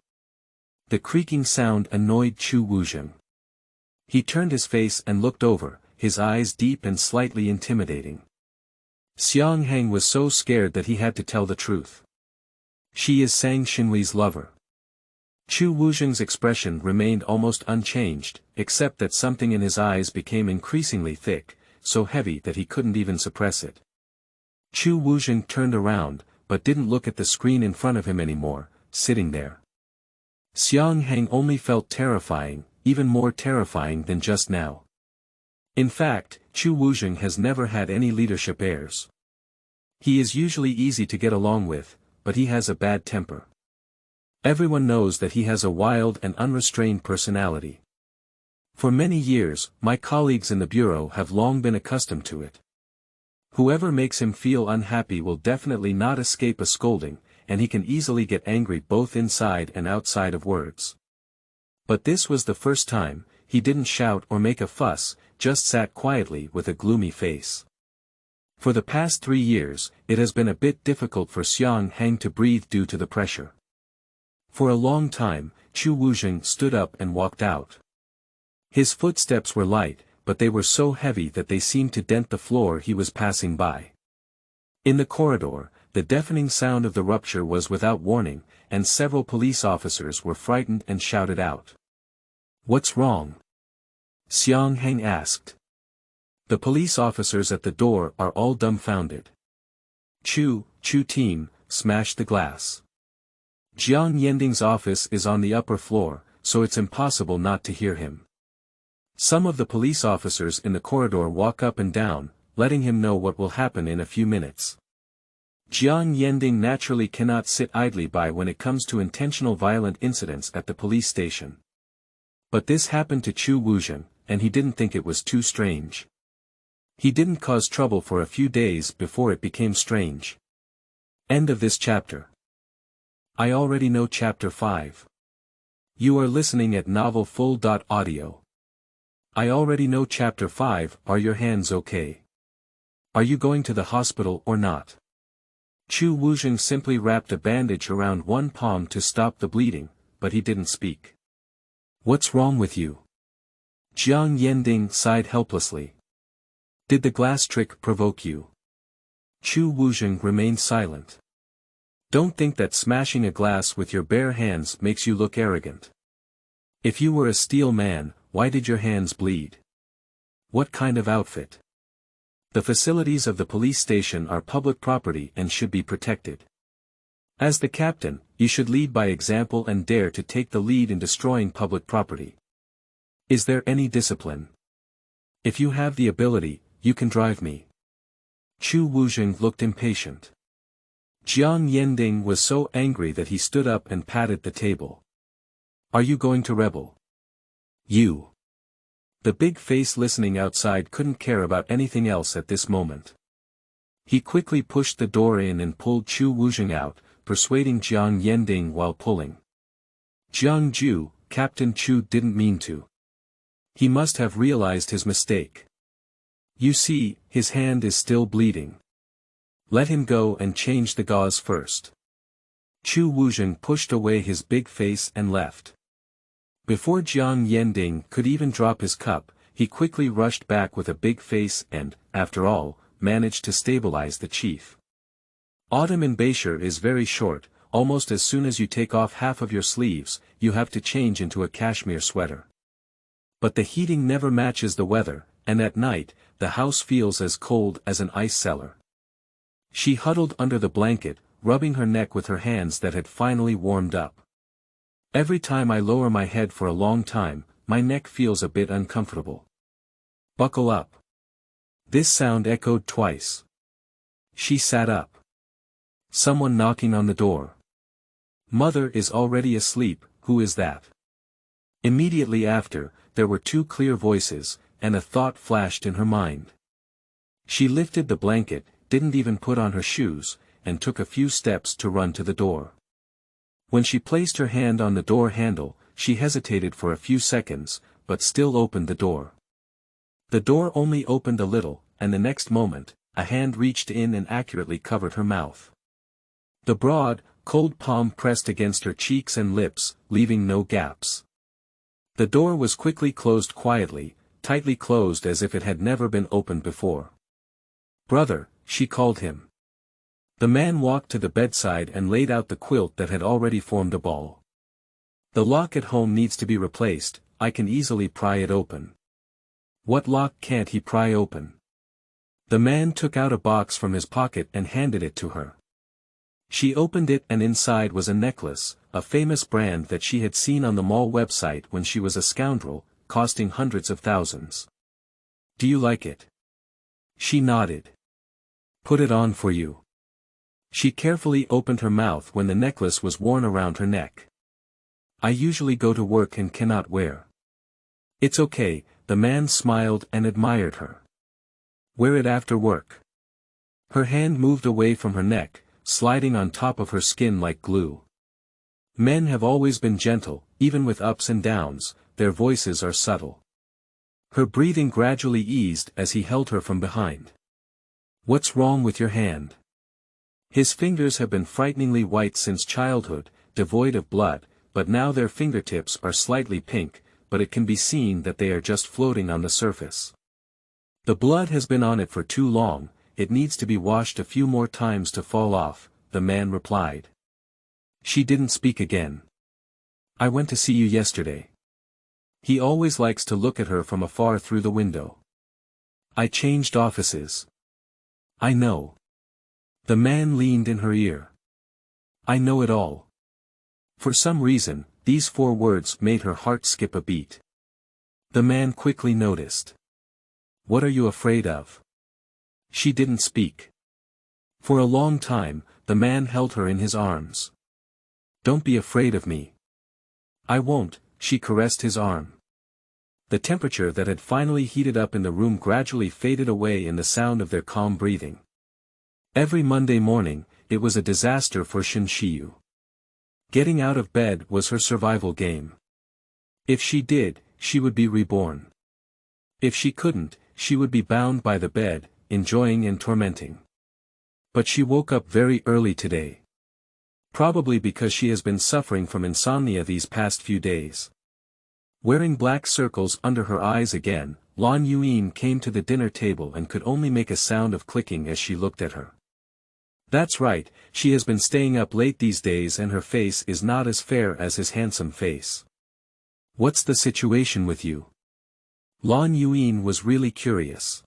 The creaking sound annoyed Chu Wuzheng. He turned his face and looked over, his eyes deep and slightly intimidating. Xiang Hang was so scared that he had to tell the truth. She is Sang Xinli's lover. Chu Wuzheng's expression remained almost unchanged, except that something in his eyes became increasingly thick, so heavy that he couldn't even suppress it. Chu Wuzheng turned around, but didn't look at the screen in front of him anymore, sitting there. Xiang Hang only felt terrifying, even more terrifying than just now. In fact, Chu Wuzheng has never had any leadership airs. He is usually easy to get along with, but he has a bad temper. Everyone knows that he has a wild and unrestrained personality. For many years, my colleagues in the bureau have long been accustomed to it. Whoever makes him feel unhappy will definitely not escape a scolding, and he can easily get angry both inside and outside of words. But this was the first time. He didn't shout or make a fuss, just sat quietly with a gloomy face. For the past 3 years, it has been a bit difficult for Xiang Heng to breathe due to the pressure. For a long time, Chu Wuzheng stood up and walked out. His footsteps were light, but they were so heavy that they seemed to dent the floor he was passing by. In the corridor, the deafening sound of the rupture was without warning, and several police officers were frightened and shouted out. "What's wrong?" Xiang Heng asked. The police officers at the door are all dumbfounded. Chu team, smashed the glass. Jiang Yending's office is on the upper floor, so it's impossible not to hear him. Some of the police officers in the corridor walk up and down, letting him know what will happen in a few minutes. Jiang Yending naturally cannot sit idly by when it comes to intentional violent incidents at the police station. But this happened to Chu Wuzheng, and he didn't think it was too strange. He didn't cause trouble for a few days before it became strange. End of this chapter. I already know chapter 5. You are listening at novelfull.audio. I already know chapter 5. Are your hands okay? Are you going to the hospital or not? Chu Wuzheng simply wrapped a bandage around one palm to stop the bleeding, but he didn't speak. What's wrong with you? Jiang Yending sighed helplessly. Did the glass trick provoke you? Chu Wuzheng remained silent. Don't think that smashing a glass with your bare hands makes you look arrogant. If you were a steel man, why did your hands bleed? What kind of outfit? The facilities of the police station are public property and should be protected. As the captain, you should lead by example and dare to take the lead in destroying public property. Is there any discipline? If you have the ability, you can drive me. Chu Wuzheng looked impatient. Jiang Yending was so angry that he stood up and patted the table. Are you going to rebel? You. The big face listening outside couldn't care about anything else at this moment. He quickly pushed the door in and pulled Chu Wuzheng out, persuading Jiang Yending while pulling. Jiang Ju, Captain Chu didn't mean to. He must have realized his mistake. You see, his hand is still bleeding. Let him go and change the gauze first. Chu Wuzheng pushed away his big face and left. Before Jiang Yending could even drop his cup, he quickly rushed back with a big face and, after all, managed to stabilize the chief. Autumn in Beishar is very short. Almost as soon as you take off half of your sleeves, you have to change into a cashmere sweater. But the heating never matches the weather, and at night, the house feels as cold as an ice cellar. She huddled under the blanket, rubbing her neck with her hands that had finally warmed up. Every time I lower my head for a long time, my neck feels a bit uncomfortable. Buckle up. This sound echoed twice. She sat up. Someone knocking on the door. Mother is already asleep. Who is that? Immediately after, there were 2 clear voices, and a thought flashed in her mind. She lifted the blanket, didn't even put on her shoes, and took a few steps to run to the door. When she placed her hand on the door handle, she hesitated for a few seconds, but still opened the door. The door only opened a little, and the next moment, a hand reached in and accurately covered her mouth. The broad, cold palm pressed against her cheeks and lips, leaving no gaps. The door was quickly closed quietly, tightly closed as if it had never been opened before. Brother, she called him. The man walked to the bedside and laid out the quilt that had already formed a ball. The lock at home needs to be replaced. I can easily pry it open. What lock can't he pry open? The man took out a box from his pocket and handed it to her. She opened it and inside was a necklace, a famous brand that she had seen on the mall website when she was a scoundrel, costing hundreds of thousands. Do you like it? She nodded. Put it on for you. She carefully opened her mouth when the necklace was worn around her neck. I usually go to work and cannot wear. It's okay, the man smiled and admired her. Wear it after work. Her hand moved away from her neck, sliding on top of her skin like glue. Men have always been gentle, even with ups and downs, their voices are subtle. Her breathing gradually eased as he held her from behind. What's wrong with your hand? His fingers have been frighteningly white since childhood, devoid of blood, but now their fingertips are slightly pink, but it can be seen that they are just floating on the surface. The blood has been on it for too long, it needs to be washed a few more times to fall off, the man replied. She didn't speak again. I went to see you yesterday. He always likes to look at her from afar through the window. I changed offices. I know. The man leaned in her ear. I know it all. For some reason, these 4 words made her heart skip a beat. The man quickly noticed. What are you afraid of? She didn't speak. For a long time, the man held her in his arms. Don't be afraid of me. I won't, she caressed his arm. The temperature that had finally heated up in the room gradually faded away in the sound of their calm breathing. Every Monday morning, it was a disaster for Shinshiyu. Getting out of bed was her survival game. If she did, she would be reborn. If she couldn't, she would be bound by the bed, enjoying and tormenting. But she woke up very early today. Probably because she has been suffering from insomnia these past few days. Wearing black circles under her eyes again, Lan Yuan came to the dinner table and could only make a sound of clicking as she looked at her. That's right, she has been staying up late these days and her face is not as fair as his handsome face. What's the situation with you? Lan Yuan was really curious.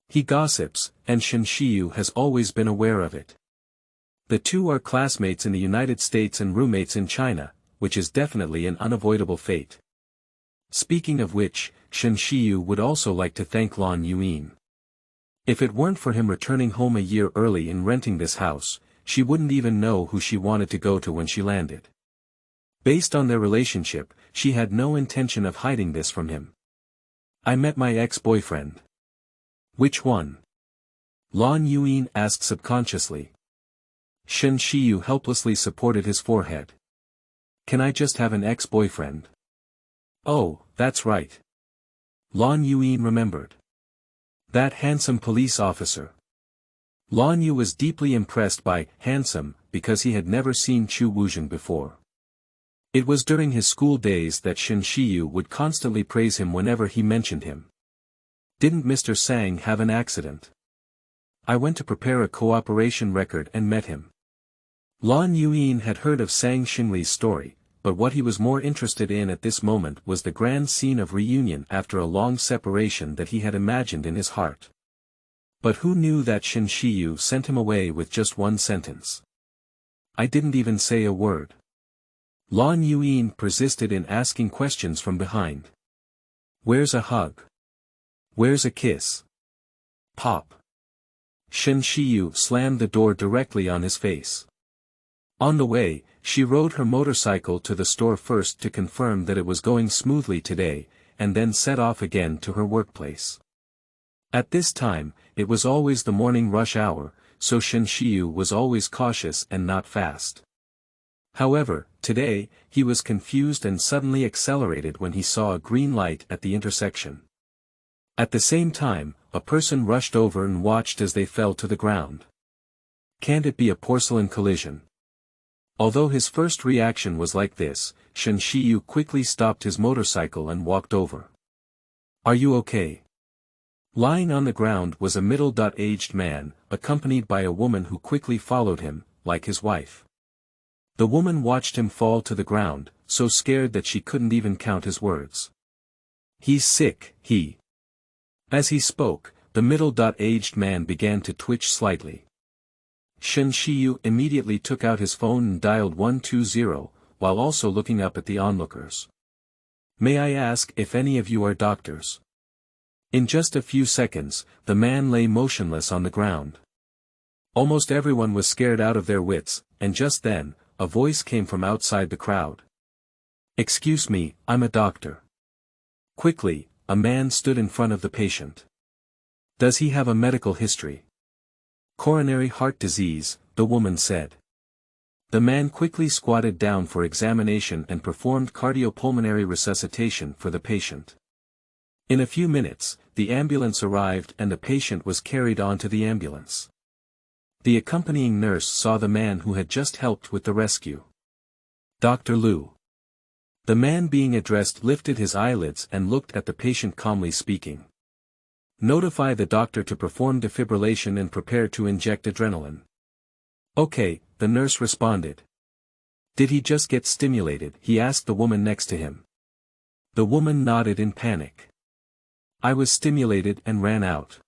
He gossips, and Shinshiyu has always been aware of it. The two are classmates in the United States and roommates in China, which is definitely an unavoidable fate. Speaking of which, Shinshiyu would also like to thank Lan Yuan. If it weren't for him returning home a year early and renting this house, she wouldn't even know who she wanted to go to when she landed. Based on their relationship, she had no intention of hiding this from him. I met my ex-boyfriend. Which one? Lan Yuan asked subconsciously. Shinshiyu helplessly supported his forehead. Can I just have an ex-boyfriend? Oh, that's right. Lan Yuan remembered. That handsome police officer. Lan Yu was deeply impressed by handsome because he had never seen Chu Wuzhen before. It was during his school days that Shinshiyu would constantly praise him whenever he mentioned him. Didn't Mr. Sang have an accident? I went to prepare a cooperation record and met him. Lan Yuan had heard of Sang Xingli's story, but what he was more interested in at this moment was the grand scene of reunion after a long separation that he had imagined in his heart. But who knew that Shinshiyu sent him away with just one sentence? I didn't even say a word. Lan Yuan persisted in asking questions from behind. Where's a hug? Where's a kiss? Pop. Shinshiyu slammed the door directly on his face. On the way, she rode her motorcycle to the store first to confirm that it was going smoothly today, and then set off again to her workplace. At this time, it was always the morning rush hour, so Shinshiyu was always cautious and not fast. However, today, he was confused and suddenly accelerated when he saw a green light at the intersection. At the same time, a person rushed over and watched as they fell to the ground. Can't it be a porcelain collision? Although his first reaction was like this, Shinshiyu quickly stopped his motorcycle and walked over. Are you okay? Lying on the ground was a middle-aged man, accompanied by a woman who quickly followed him, like his wife. The woman watched him fall to the ground, so scared that she couldn't even count his words. He's sick, he. As he spoke, the middle-aged man began to twitch slightly. Shen Shiyu immediately took out his phone and dialed 120, while also looking up at the onlookers. May I ask if any of you are doctors? In just a few seconds, the man lay motionless on the ground. Almost everyone was scared out of their wits, and just then, a voice came from outside the crowd. Excuse me, I'm a doctor. Quickly, a man stood in front of the patient. Does he have a medical history? Coronary heart disease, the woman said. The man quickly squatted down for examination and performed cardiopulmonary resuscitation for the patient. In a few minutes, the ambulance arrived and the patient was carried onto the ambulance. The accompanying nurse saw the man who had just helped with the rescue. Dr. Liu. The man being addressed lifted his eyelids and looked at the patient calmly speaking. Notify the doctor to perform defibrillation and prepare to inject adrenaline. Okay, the nurse responded. Did he just get stimulated? He asked the woman next to him. The woman nodded in panic. I was stimulated and ran out.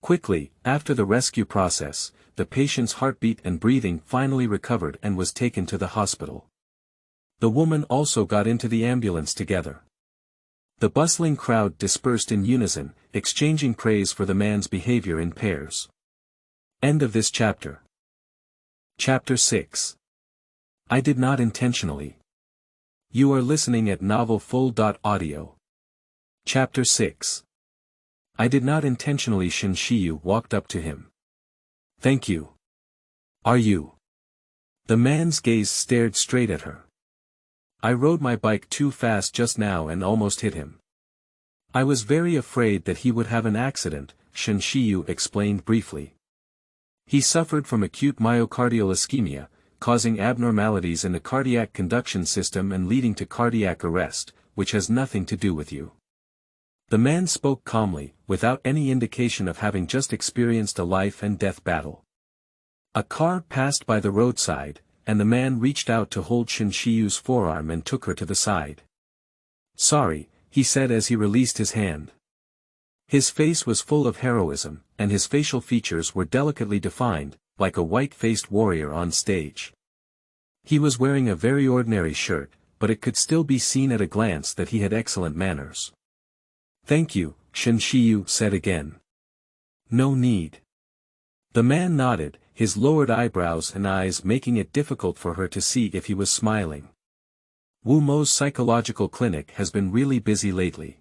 Quickly, after the rescue process, the patient's heartbeat and breathing finally recovered and was taken to the hospital. The woman also got into the ambulance together. The bustling crowd dispersed in unison, exchanging praise for the man's behavior in pairs. End of this chapter. Chapter 6. I did not intentionally. You are listening at novelfull.audio. Chapter 6. I did not intentionally. Shen Shiyu walked up to him. Thank you. Are you? The man's gaze stared straight at her. I rode my bike too fast just now and almost hit him. I was very afraid that he would have an accident, Shen Shiyu explained briefly. He suffered from acute myocardial ischemia, causing abnormalities in the cardiac conduction system and leading to cardiac arrest, which has nothing to do with you. The man spoke calmly, without any indication of having just experienced a life and death battle. A car passed by the roadside, and the man reached out to hold Shen Shiyu's forearm and took her to the side. Sorry, he said as he released his hand. His face was full of heroism, and his facial features were delicately defined, like a white-faced warrior on stage. He was wearing a very ordinary shirt, but it could still be seen at a glance that he had excellent manners. Thank you, Shen Shiyu said again. No need. The man nodded, his lowered eyebrows and eyes making it difficult for her to see if he was smiling. Wu Mo's psychological clinic has been really busy lately.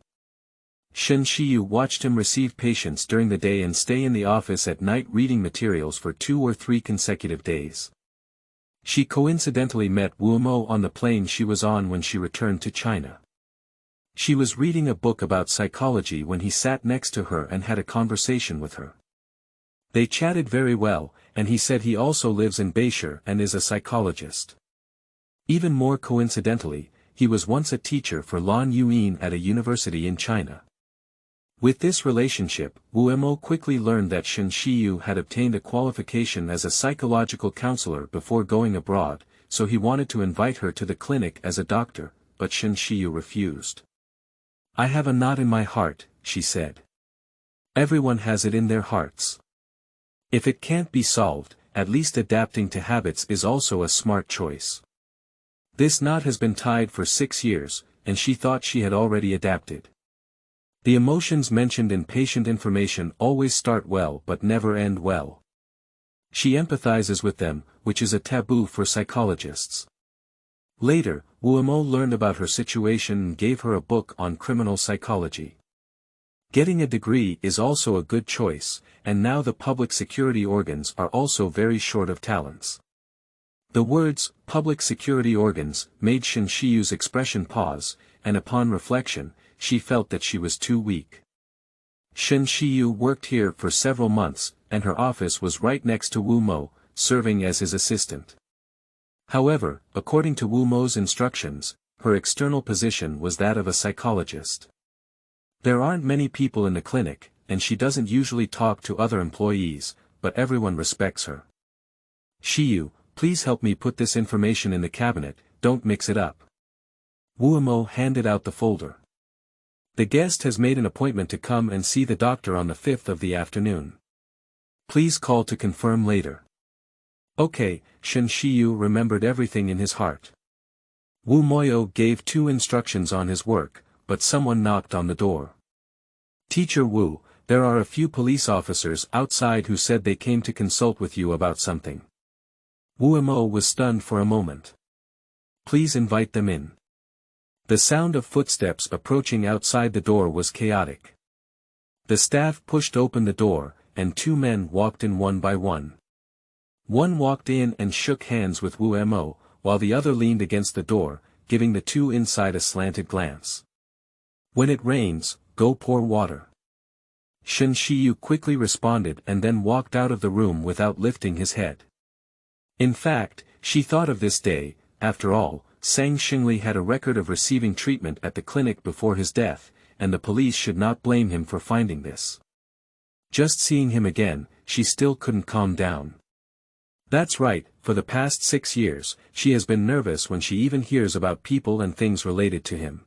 Shen Shiyu watched him receive patients during the day and stay in the office at night reading materials for 2 or 3 consecutive days. She coincidentally met Wu Mo on the plane she was on when she returned to China. She was reading a book about psychology when he sat next to her and had a conversation with her. They chatted very well, and he said he also lives in Beishar and is a psychologist. Even more coincidentally, he was once a teacher for Lan Yuyin at a university in China. With this relationship, Wu Mo quickly learned that Shen Shiyu had obtained a qualification as a psychological counselor before going abroad, so he wanted to invite her to the clinic as a doctor, but Shen Shiyu refused. I have a knot in my heart, she said. Everyone has it in their hearts. If it can't be solved, at least adapting to habits is also a smart choice. This knot has been tied for 6 years, and she thought she had already adapted. The emotions mentioned in patient information always start well but never end well. She empathizes with them, which is a taboo for psychologists. Later, Wu Mo learned about her situation and gave her a book on criminal psychology. Getting a degree is also a good choice, and now the public security organs are also very short of talents. The words, public security organs, made Shen Shiyu's expression pause, and upon reflection, she felt that she was too weak. Shen Shiyu worked here for several months, and her office was right next to Wu Mo, serving as his assistant. However, according to Wu Mo's instructions, her external position was that of a psychologist. There aren't many people in the clinic, and she doesn't usually talk to other employees, but everyone respects her. Shiyu, please help me put this information in the cabinet, don't mix it up. Wu Mo handed out the folder. The guest has made an appointment to come and see the doctor on the 5th of the afternoon. Please call to confirm later. Okay, Shen Shiyu remembered everything in his heart. Wu Moyo gave 2 instructions on his work, but someone knocked on the door. Teacher Wu, there are a few police officers outside who said they came to consult with you about something. Wu Mo was stunned for a moment. Please invite them in. The sound of footsteps approaching outside the door was chaotic. The staff pushed open the door, and 2 men walked in one by one. One walked in and shook hands with Wu Mo, while the other leaned against the door, giving the 2 inside a slanted glance. When it rains, go pour water. Shen Shiyu quickly responded and then walked out of the room without lifting his head. In fact, she thought of this day, after all, Sang Xingli had a record of receiving treatment at the clinic before his death, and the police should not blame him for finding this. Just seeing him again, she still couldn't calm down. That's right, for the past 6 years, she has been nervous when she even hears about people and things related to him.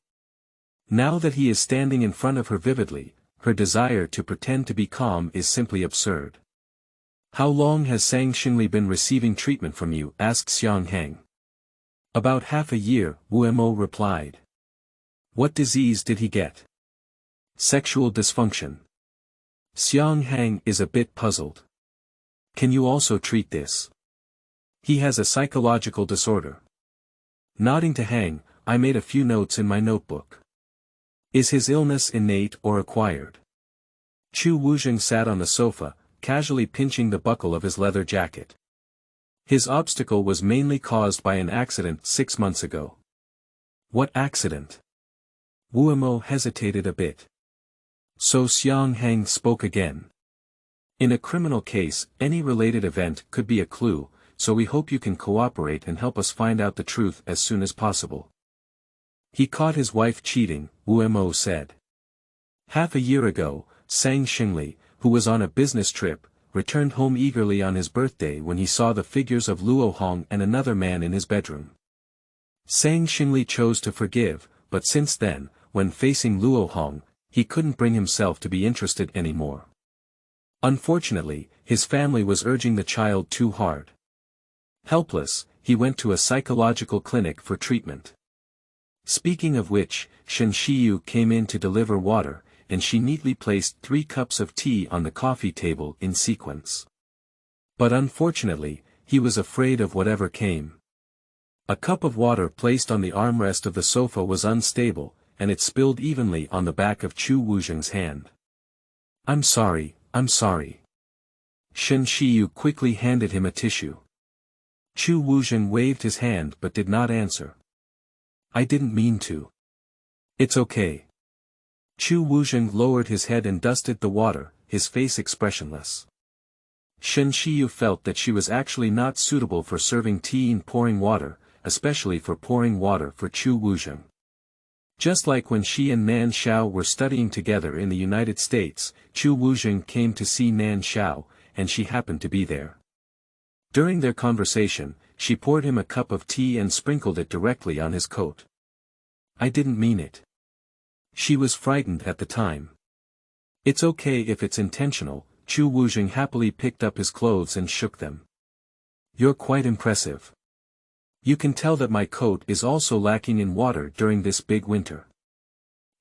Now that he is standing in front of her vividly, her desire to pretend to be calm is simply absurd. How long has Sang Xingli been receiving treatment from you? Asked Xiang Heng. About half a year, Wu Mo replied. What disease did he get? Sexual dysfunction. Xiang Heng is a bit puzzled. Can you also treat this? He has a psychological disorder. Nodding to Heng, I made a few notes in my notebook. Is his illness innate or acquired? Chu Wuzheng sat on the sofa, casually pinching the buckle of his leather jacket. His obstacle was mainly caused by an accident 6 months ago. What accident? Wu Mo hesitated a bit. So Xiang Heng spoke again. In a criminal case, any related event could be a clue, so we hope you can cooperate and help us find out the truth as soon as possible. He caught his wife cheating, Wu Mo said. Half a year ago, Sang Xingli, who was on a business trip, returned home eagerly on his birthday when he saw the figures of Luo Hong and another man in his bedroom. Sang Xingli chose to forgive, but since then, when facing Luo Hong, he couldn't bring himself to be interested anymore. Unfortunately, his family was urging the child too hard. Helpless, he went to a psychological clinic for treatment. Speaking of which, Shen Shiyu came in to deliver water, and she neatly placed 3 cups of tea on the coffee table in sequence. But unfortunately, he was afraid of whatever came. A cup of water placed on the armrest of the sofa was unstable, and it spilled evenly on the back of Chu Wuzheng's hand. I'm sorry. Shen Shiyu quickly handed him a tissue. Chu Wuzheng waved his hand but did not answer. I didn't mean to. It's okay. Chu Wuzheng lowered his head and dusted the water, his face expressionless. Shen Shiyu felt that she was actually not suitable for serving tea and pouring water, especially for pouring water for Chu Wuzheng. Just like when she and Nan Xiao were studying together in the United States, Chu Wuzheng came to see Nan Xiao, and she happened to be there. During their conversation, she poured him a cup of tea and sprinkled it directly on his coat. I didn't mean it. She was frightened at the time. It's okay if it's intentional. Chu Wuzheng happily picked up his clothes and shook them. You're quite impressive. You can tell that my coat is also lacking in water during this big winter.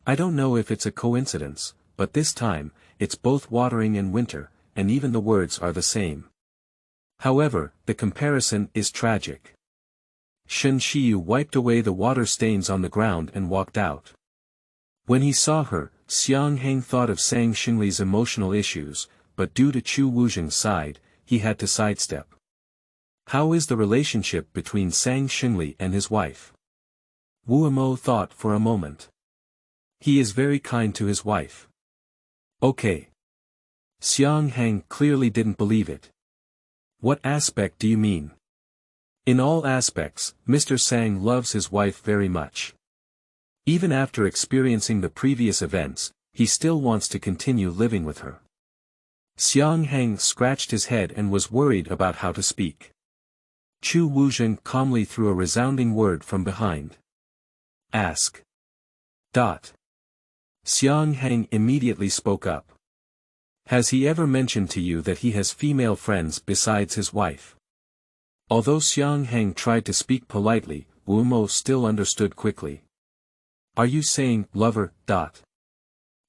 I don't know if it's a coincidence, but this time, it's both watering and winter, and even the words are the same. However, the comparison is tragic. Shen Shiyu wiped away the water stains on the ground and walked out. When he saw her, Xiang Heng thought of Sang Xingli's emotional issues, but due to Chu Wuzheng's side, he had to sidestep. How is the relationship between Sang Xingli and his wife? Wu Mo thought for a moment. He is very kind to his wife. Okay. Xiang Heng clearly didn't believe it. What aspect do you mean? In all aspects, Mr. Sang loves his wife very much. Even after experiencing the previous events, he still wants to continue living with her. Xiang Heng scratched his head and was worried about how to speak. Chu Wuzheng calmly threw a resounding word from behind. Ask. Xiang Heng immediately spoke up. Has he ever mentioned to you that he has female friends besides his wife? Although Xiang Heng tried to speak politely, Wu Mo still understood quickly. Are you saying, lover, dot?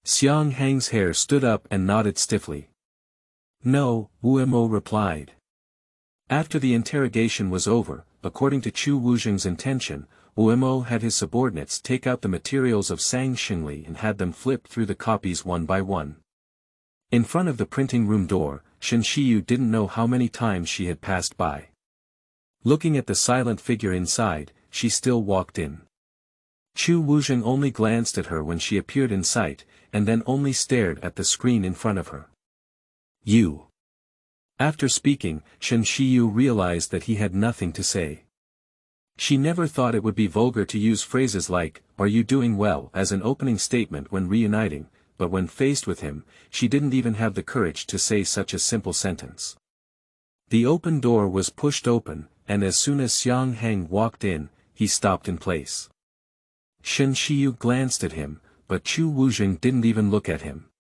Xiang Heng's hair stood up and nodded stiffly. No, Wu Mo replied. After the interrogation was over, according to Chu Wuzheng's intention, Wu Mo had his subordinates take out the materials of Sang Xingli and had them flip through the copies one by one. In front of the printing room door, Shen Shiyu didn't know how many times she had passed by. Looking at the silent figure inside, she still walked in. Chu Wuzheng only glanced at her when she appeared in sight, and then only stared at the screen in front of her. You. After speaking, Shen Shiyu realized that he had nothing to say. She never thought it would be vulgar to use phrases like, "Are you doing well?" as an opening statement when reuniting, but when faced with him, she didn't even have the courage to say such a simple sentence. The open door was pushed open, and as soon as Xiang Heng walked in, he stopped in place. Shen Shiyu glanced at him, but Chu Wuzheng didn't even look at him.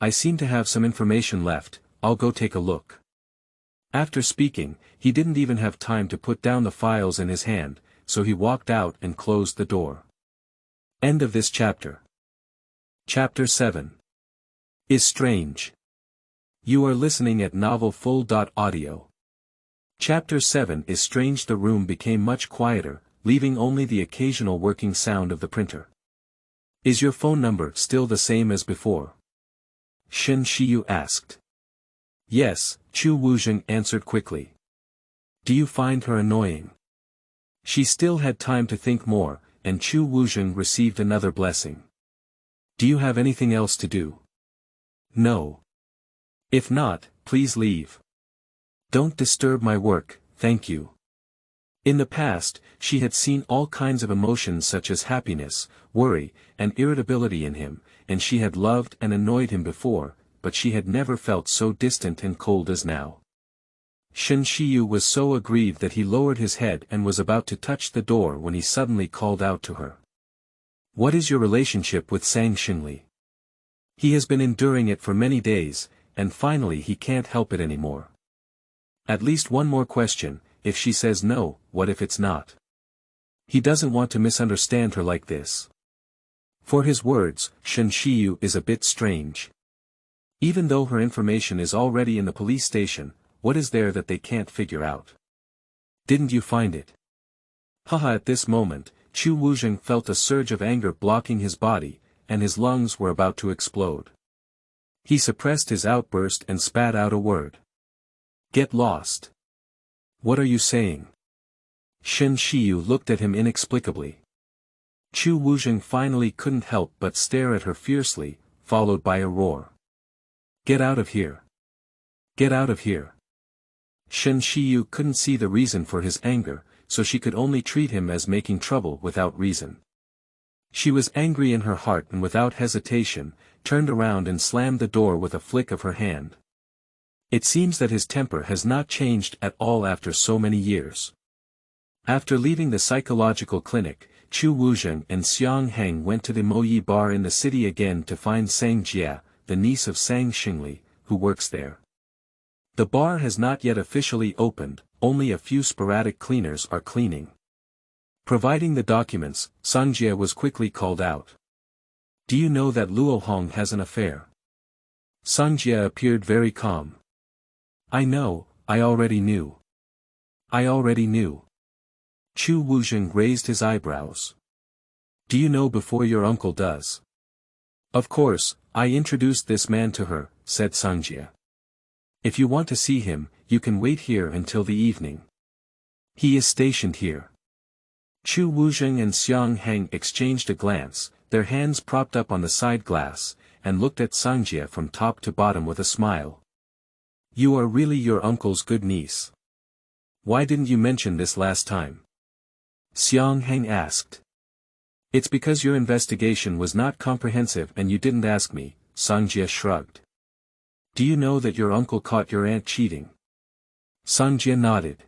I seem to have some information left, I'll go take a look. After speaking, he didn't even have time to put down the files in his hand, so he walked out and closed the door. End of this chapter. Chapter 7. Is strange. You are listening at novelfull.audio. Chapter 7 is strange. The room became much quieter, leaving only the occasional working sound of the printer. Is your phone number still the same as before? Shen Shiyu asked. Yes, Chu Wuzheng answered quickly. Do you find her annoying? She still had time to think more, and Chu Wuzheng received another blessing. Do you have anything else to do? No. If not, please leave. Don't disturb my work, thank you. In the past, she had seen all kinds of emotions such as happiness, worry, and irritability in him, and she had loved and annoyed him before, but she had never felt so distant and cold as now. Shen Shiyu was so aggrieved that he lowered his head and was about to touch the door when he suddenly called out to her. What is your relationship with Sang Xingli? He has been enduring it for many days, and finally he can't help it anymore. At least one more question, if she says no, what if it's not? He doesn't want to misunderstand her like this. For his words, Shen Shiyu is a bit strange. Even though her information is already in the police station, what is there that they can't figure out? Didn't you find it? Haha. At this moment, Chu Wuzheng felt a surge of anger blocking his body, and his lungs were about to explode. He suppressed his outburst and spat out a word. Get lost. What are you saying? Shen Shiyu looked at him inexplicably. Chu Wuzheng finally couldn't help but stare at her fiercely, followed by a roar. Get out of here. Get out of here. Shen Shiyu couldn't see the reason for his anger, so she could only treat him as making trouble without reason. She was angry in her heart and without hesitation, turned around and slammed the door with a flick of her hand. It seems that his temper has not changed at all after so many years. After leaving the psychological clinic, Chu Wuzheng and Xiang Heng went to the Moyi bar in the city again to find Sang Jia, the niece of Sang Xingli, who works there. The bar has not yet officially opened, only a few sporadic cleaners are cleaning. Providing the documents, Sang Jia was quickly called out. Do you know that Luo Hong has an affair? Sang Jia appeared very calm. I know, I already knew. I already knew. Chu Wuzheng raised his eyebrows. Do you know before your uncle does? Of course, I introduced this man to her, said Sang Jia. If you want to see him, you can wait here until the evening. He is stationed here. Chu Wuzheng and Xiang Heng exchanged a glance, their hands propped up on the side glass, and looked at Sang Jia from top to bottom with a smile. You are really your uncle's good niece. Why didn't you mention this last time? Xiang Heng asked. It's because your investigation was not comprehensive and you didn't ask me, Sang Jia shrugged. Do you know that your uncle caught your aunt cheating? Sang Jia nodded.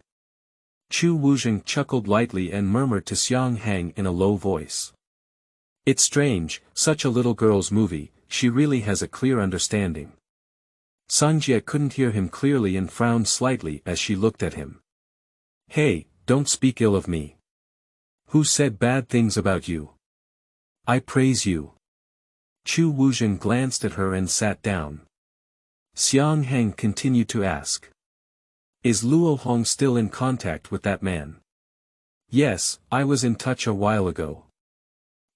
Chu Wuzheng chuckled lightly and murmured to Xiang Heng in a low voice. It's strange, such a little girl's movie, she really has a clear understanding. Sanjie couldn't hear him clearly and frowned slightly as she looked at him. Hey, don't speak ill of me. Who said bad things about you? I praise you. Chu Wuzheng glanced at her and sat down. Xiang Heng continued to ask. Is Luo Hong still in contact with that man? Yes, I was in touch a while ago.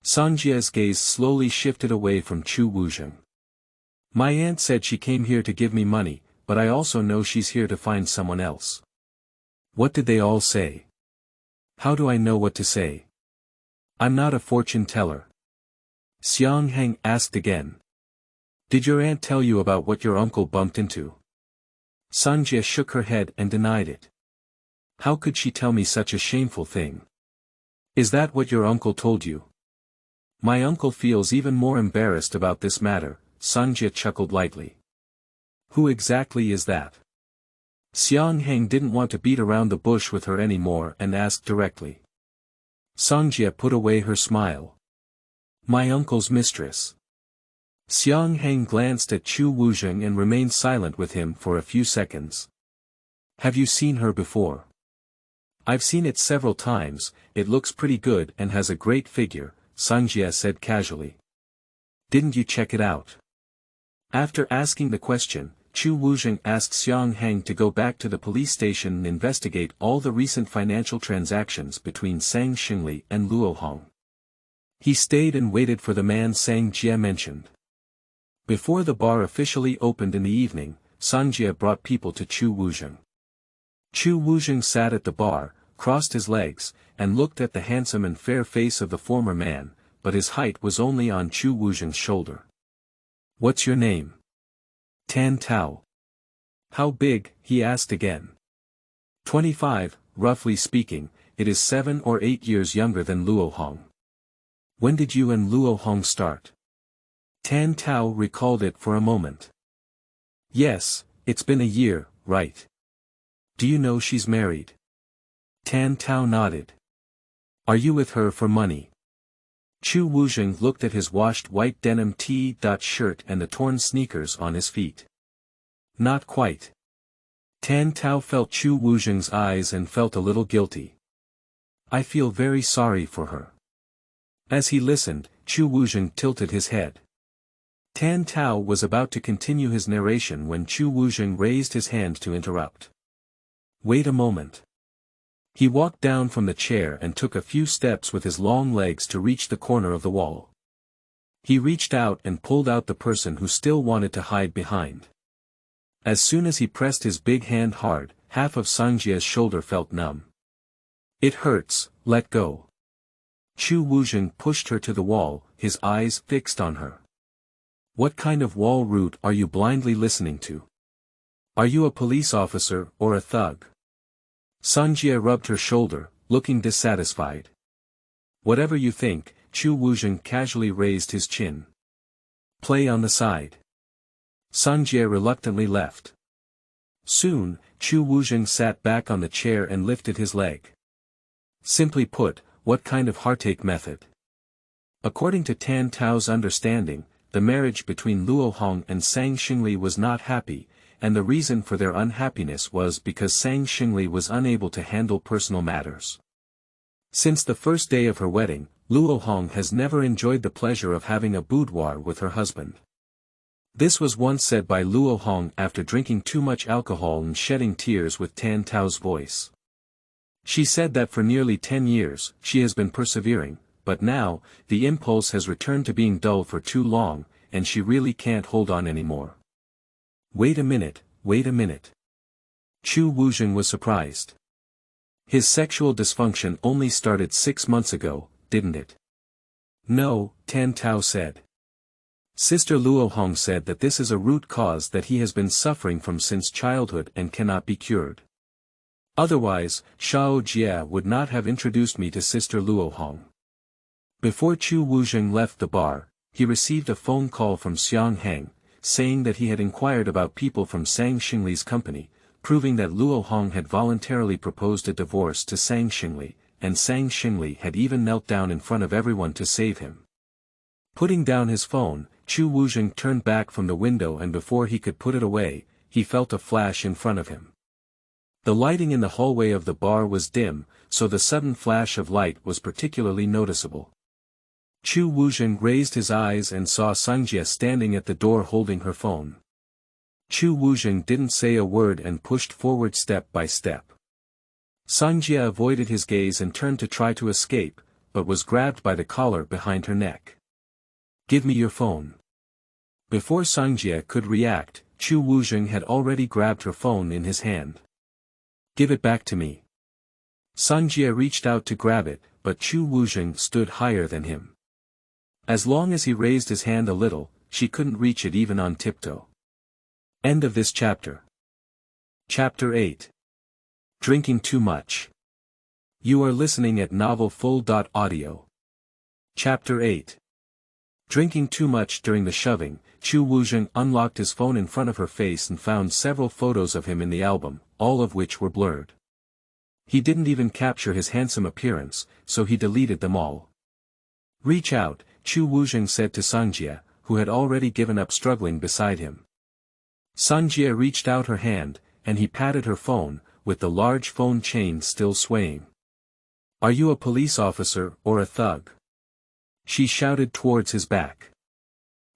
Sanjie's gaze slowly shifted away from Chu Wuzheng. My aunt said she came here to give me money, but I also know she's here to find someone else. What did they all say? How do I know what to say? I'm not a fortune teller. Xiang Heng asked again. Did your aunt tell you about what your uncle bumped into? Sanjie shook her head and denied it. How could she tell me such a shameful thing? Is that what your uncle told you? My uncle feels even more embarrassed about this matter, Sanjie chuckled lightly. Who exactly is that? Xiang Heng didn't want to beat around the bush with her anymore and asked directly. Sanjie put away her smile. My uncle's mistress. Xiang Heng glanced at Chu Wuzheng and remained silent with him for a few seconds. Have you seen her before? I've seen it several times, it looks pretty good and has a great figure, Sanjie said casually. Didn't you check it out? After asking the question, Chu Wuzheng asked Xiang Heng to go back to the police station and investigate all the recent financial transactions between Sang Xingli and Luo Hong. He stayed and waited for the man Sang Jie mentioned. Before the bar officially opened in the evening, Sanjie brought people to Chu Wuzheng. Chu Wuzheng sat at the bar, crossed his legs, and looked at the handsome and fair face of the former man, but his height was only on Chu Wuzheng's shoulder. What's your name? Tan Tao. How big? He asked again. 25, roughly speaking, it is 7 or 8 years younger than Luo Hong. When did you and Luo Hong start? Tan Tao recalled it for a moment. Yes, it's been a year, right? Do you know she's married? Tan Tao nodded. Are you with her for money? Chu Wuzheng looked at his washed white denim T-shirt and the torn sneakers on his feet. Not quite. Tan Tao felt Chu Wuzheng's eyes and felt a little guilty. I feel very sorry for her. As he listened, Chu Wuzheng tilted his head. Tan Tao was about to continue his narration when Chu Wuzheng raised his hand to interrupt. Wait a moment. He walked down from the chair and took a few steps with his long legs to reach the corner of the wall. He reached out and pulled out the person who still wanted to hide behind. As soon as he pressed his big hand hard, half of Sanjie's shoulder felt numb. It hurts, let go. Chu Wuzheng pushed her to the wall, his eyes fixed on her. What kind of wall route are you blindly listening to? Are you a police officer or a thug? Sanjie rubbed her shoulder, looking dissatisfied. Whatever you think, Chu Wuzheng casually raised his chin. Play on the side. Sanjie reluctantly left. Soon, Chu Wuzheng sat back on the chair and lifted his leg. Simply put, what kind of heartache method? According to Tan Tao's understanding, the marriage between Luo Hong and Sang Xingli was not happy, and the reason for their unhappiness was because Sang Xingli was unable to handle personal matters. Since the first day of her wedding, Luo Hong has never enjoyed the pleasure of having a boudoir with her husband. This was once said by Luo Hong after drinking too much alcohol and shedding tears with Tan Tao's voice. She said that for nearly 10 years, she has been persevering, but now, the impulse has returned to being dull for too long, and she really can't hold on anymore. Wait a minute, wait a minute. Chu Wuzheng was surprised. His sexual dysfunction only started 6 months ago, didn't it? No, Tan Tao said. Sister Luo Hong said that this is a root cause that he has been suffering from since childhood and cannot be cured. Otherwise, Shao Jie would not have introduced me to Sister Luo Hong. Before Chu Wuzheng left the bar, he received a phone call from Xiang Heng, saying that he had inquired about people from Sang Xingli's company, proving that Luo Hong had voluntarily proposed a divorce to Sang Xingli, and Sang Xingli had even knelt down in front of everyone to save him. Putting down his phone, Chu Wuzheng turned back from the window, and before he could put it away, he felt a flash in front of him. The lighting in the hallway of the bar was dim, so the sudden flash of light was particularly noticeable. Chu Wuzheng raised his eyes and saw Sangjie standing at the door holding her phone. Chu Wuzheng didn't say a word and pushed forward step by step. Sangjie avoided his gaze and turned to try to escape, but was grabbed by the collar behind her neck. "Give me your phone." Before Sangjie could react, Chu Wuzheng had already grabbed her phone in his hand. "Give it back to me." Sangjie reached out to grab it, but Chu Wuzheng stood higher than him. As long as he raised his hand a little, she couldn't reach it even on tiptoe. End of this chapter. Chapter 8. Drinking Too Much. You are listening at novelfull.audio. Chapter 8. Drinking too much. During the shoving, Chu Wuzheng unlocked his phone in front of her face and found several photos of him in the album, all of which were blurred. He didn't even capture his handsome appearance, so he deleted them all. "Reach out," Chu Wuzheng said to Sangjie, who had already given up struggling beside him. Sangjie reached out her hand, and he patted her phone, with the large phone chain still swaying. "Are you a police officer, or a thug?" she shouted towards his back.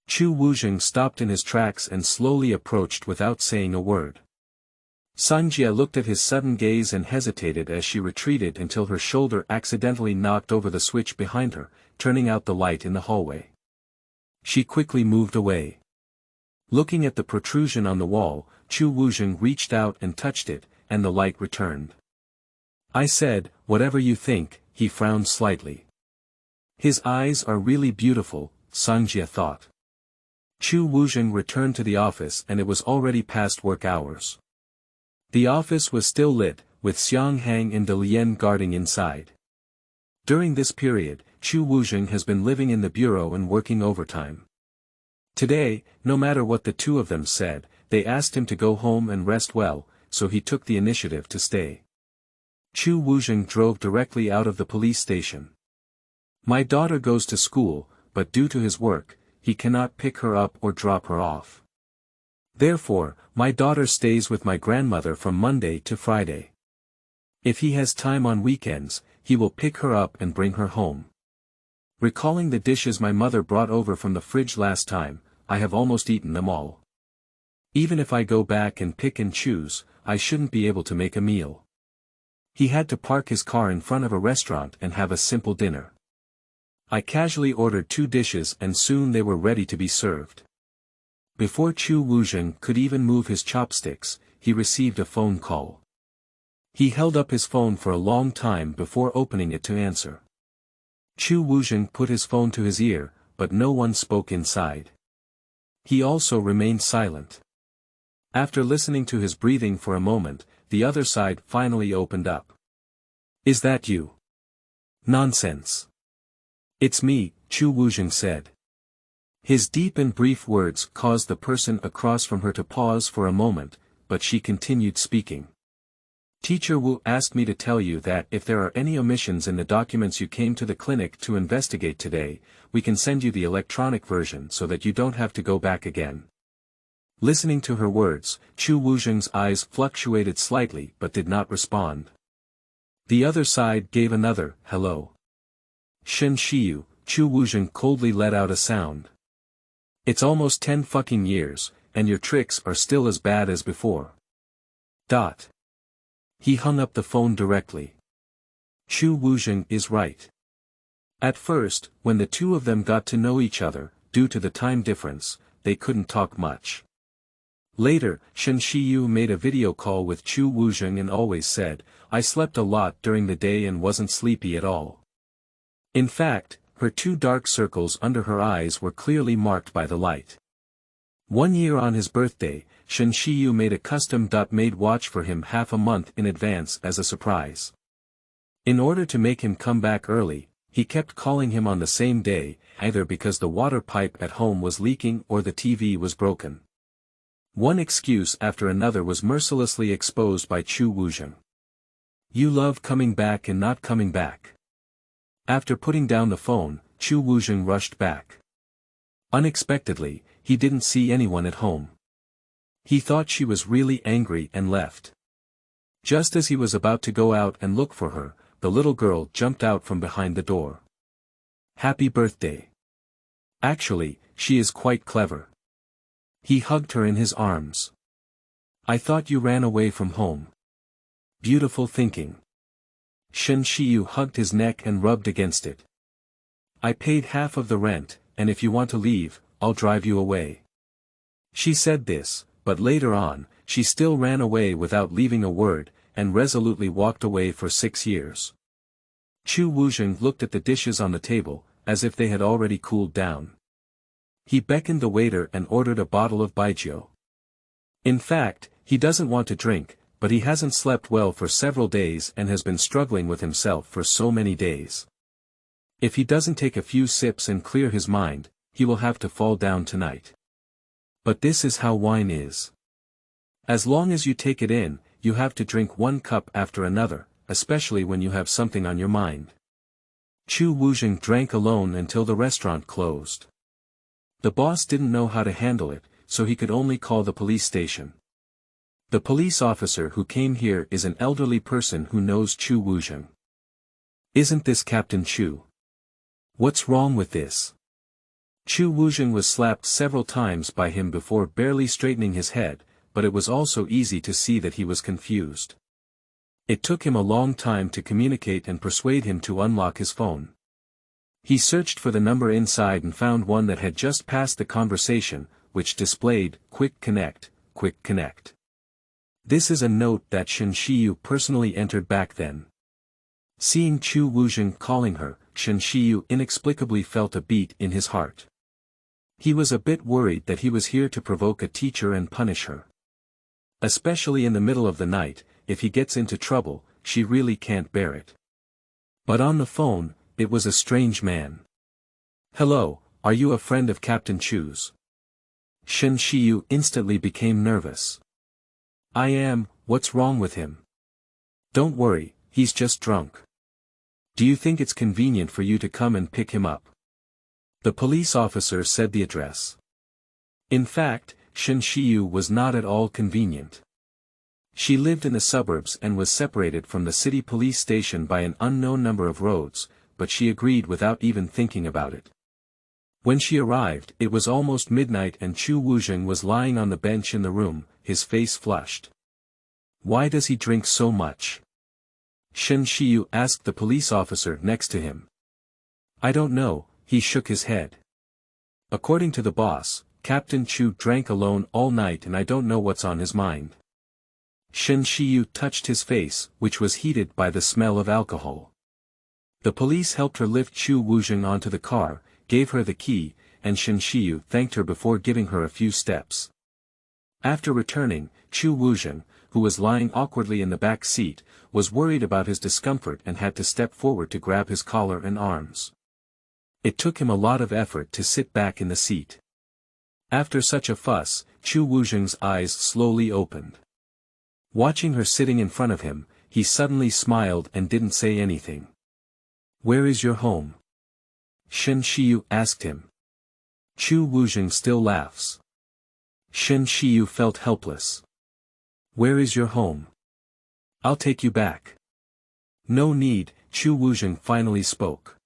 Chu Wuzheng stopped in his tracks and slowly approached without saying a word. Sangjie looked at his sudden gaze and hesitated as she retreated until her shoulder accidentally knocked over the switch behind her, turning out the light in the hallway. She quickly moved away. Looking at the protrusion on the wall, Chu Wuzheng reached out and touched it, and the light returned. "I said, whatever you think," he frowned slightly. His eyes are really beautiful, Sangjie thought. Chu Wuzheng returned to the office and it was already past work hours. The office was still lit, with Xiang Hang and De Lian guarding inside. During this period, Chu Wuzheng has been living in the bureau and working overtime. Today, no matter what the two of them said, they asked him to go home and rest well, so he took the initiative to stay. Chu Wuzheng drove directly out of the police station. "My daughter goes to school, but due to his work, he cannot pick her up or drop her off. Therefore, my daughter stays with my grandmother from Monday to Friday. If he has time on weekends, he will pick her up and bring her home. Recalling the dishes my mother brought over from the fridge last time, I have almost eaten them all. Even if I go back and pick and choose, I shouldn't be able to make a meal. He had to park his car in front of a restaurant and have a simple dinner. I casually ordered 2 dishes and soon they were ready to be served." Before Chu Wuzheng could even move his chopsticks, he received a phone call. He held up his phone for a long time before opening it to answer. Chu Wuzheng put his phone to his ear, but no one spoke inside. He also remained silent. After listening to his breathing for a moment, the other side finally opened up. "Is that you?" "Nonsense. It's me," Chu Wuzheng said. His deep and brief words caused the person across from her to pause for a moment, but she continued speaking. "Teacher Wu asked me to tell you that if there are any omissions in the documents you came to the clinic to investigate today, we can send you the electronic version so that you don't have to go back again." Listening to her words, Chu Wuzheng's eyes fluctuated slightly but did not respond. The other side gave another, "Hello." "Shen Shiyu," Chu Wuzheng coldly let out a sound. "It's almost 10 fucking years, and your tricks are still as bad as before." He hung up the phone directly. Chu Wuzheng is right. At first, when the two of them got to know each other, due to the time difference, they couldn't talk much. Later, Shen Shiyu made a video call with Chu Wuzheng and always said, "I slept a lot during the day and wasn't sleepy at all." In fact, her 2 dark circles under her eyes were clearly marked by the light. One year on his birthday, Shen Shiyu made a custom-made watch for him half a month in advance as a surprise. In order to make him come back early, he kept calling him on the same day, either because the water pipe at home was leaking or the TV was broken. One excuse after another was mercilessly exposed by Chu Wuzheng. "You love coming back and not coming back." After putting down the phone, Chu Wuzheng rushed back. Unexpectedly, he didn't see anyone at home. He thought she was really angry and left. Just as he was about to go out and look for her, the little girl jumped out from behind the door. Happy birthday. Actually, she is quite clever. He hugged her in his arms. I thought you ran away from home. Beautiful thinking. Shen Shiyu hugged his neck and rubbed against it. I paid half of the rent, and if you want to leave, I'll drive you away. She said this, but later on, she still ran away without leaving a word, and resolutely walked away for 6 years. Chu Wuzheng looked at the dishes on the table, as if they had already cooled down. He beckoned the waiter and ordered a bottle of baijiu. In fact, he doesn't want to drink, but he hasn't slept well for several days and has been struggling with himself for so many days. If he doesn't take a few sips and clear his mind, he will have to fall down tonight. But this is how wine is. As long as you take it in, you have to drink 1 cup after another, especially when you have something on your mind. Chu Wuzheng drank alone until the restaurant closed. The boss didn't know how to handle it, so he could only call the police station. The police officer who came here is an elderly person who knows Chu Wuzheng. Isn't this Captain Chu? What's wrong with this? Chu Wuzheng was slapped several times by him before barely straightening his head, but it was also easy to see that he was confused. It took him a long time to communicate and persuade him to unlock his phone. He searched for the number inside and found one that had just passed the conversation, which displayed, Quick Connect, Quick Connect. This is a note that Shen Shiyu personally entered back then. Seeing Chu Wuzheng calling her, Shen Shiyu inexplicably felt a beat in his heart. He was a bit worried that he was here to provoke a teacher and punish her. Especially in the middle of the night, if he gets into trouble, she really can't bear it. But on the phone, it was a strange man. Hello, are you a friend of Captain Chu's? Shen Shiyu instantly became nervous. I am, what's wrong with him? Don't worry, he's just drunk. Do you think it's convenient for you to come and pick him up? The police officer said the address. In fact, Shen Shiyu was not at all convenient. She lived in the suburbs and was separated from the city police station by an unknown number of roads, but she agreed without even thinking about it. When she arrived, it was almost midnight and Chu Wuzheng was lying on the bench in the room, his face flushed. Why does he drink so much? Shen Shiyu asked the police officer next to him. I don't know, he shook his head. According to the boss, Captain Chu drank alone all night and I don't know what's on his mind. Shen Shiyu touched his face, which was heated by the smell of alcohol. The police helped her lift Chu Wuzheng onto the car, gave her the key, and Shen Shiyu thanked her before giving her a few steps. After returning, Chu Wuzheng, who was lying awkwardly in the back seat, was worried about his discomfort and had to step forward to grab his collar and arms. It took him a lot of effort to sit back in the seat. After such a fuss, Chu Wuzheng's eyes slowly opened. Watching her sitting in front of him, he suddenly smiled and didn't say anything. Where is your home? Shen Shiyu asked him. Chu Wuzheng still laughs. Shen Shiyu felt helpless. Where is your home? I'll take you back. No need, Chu Wuzheng finally spoke.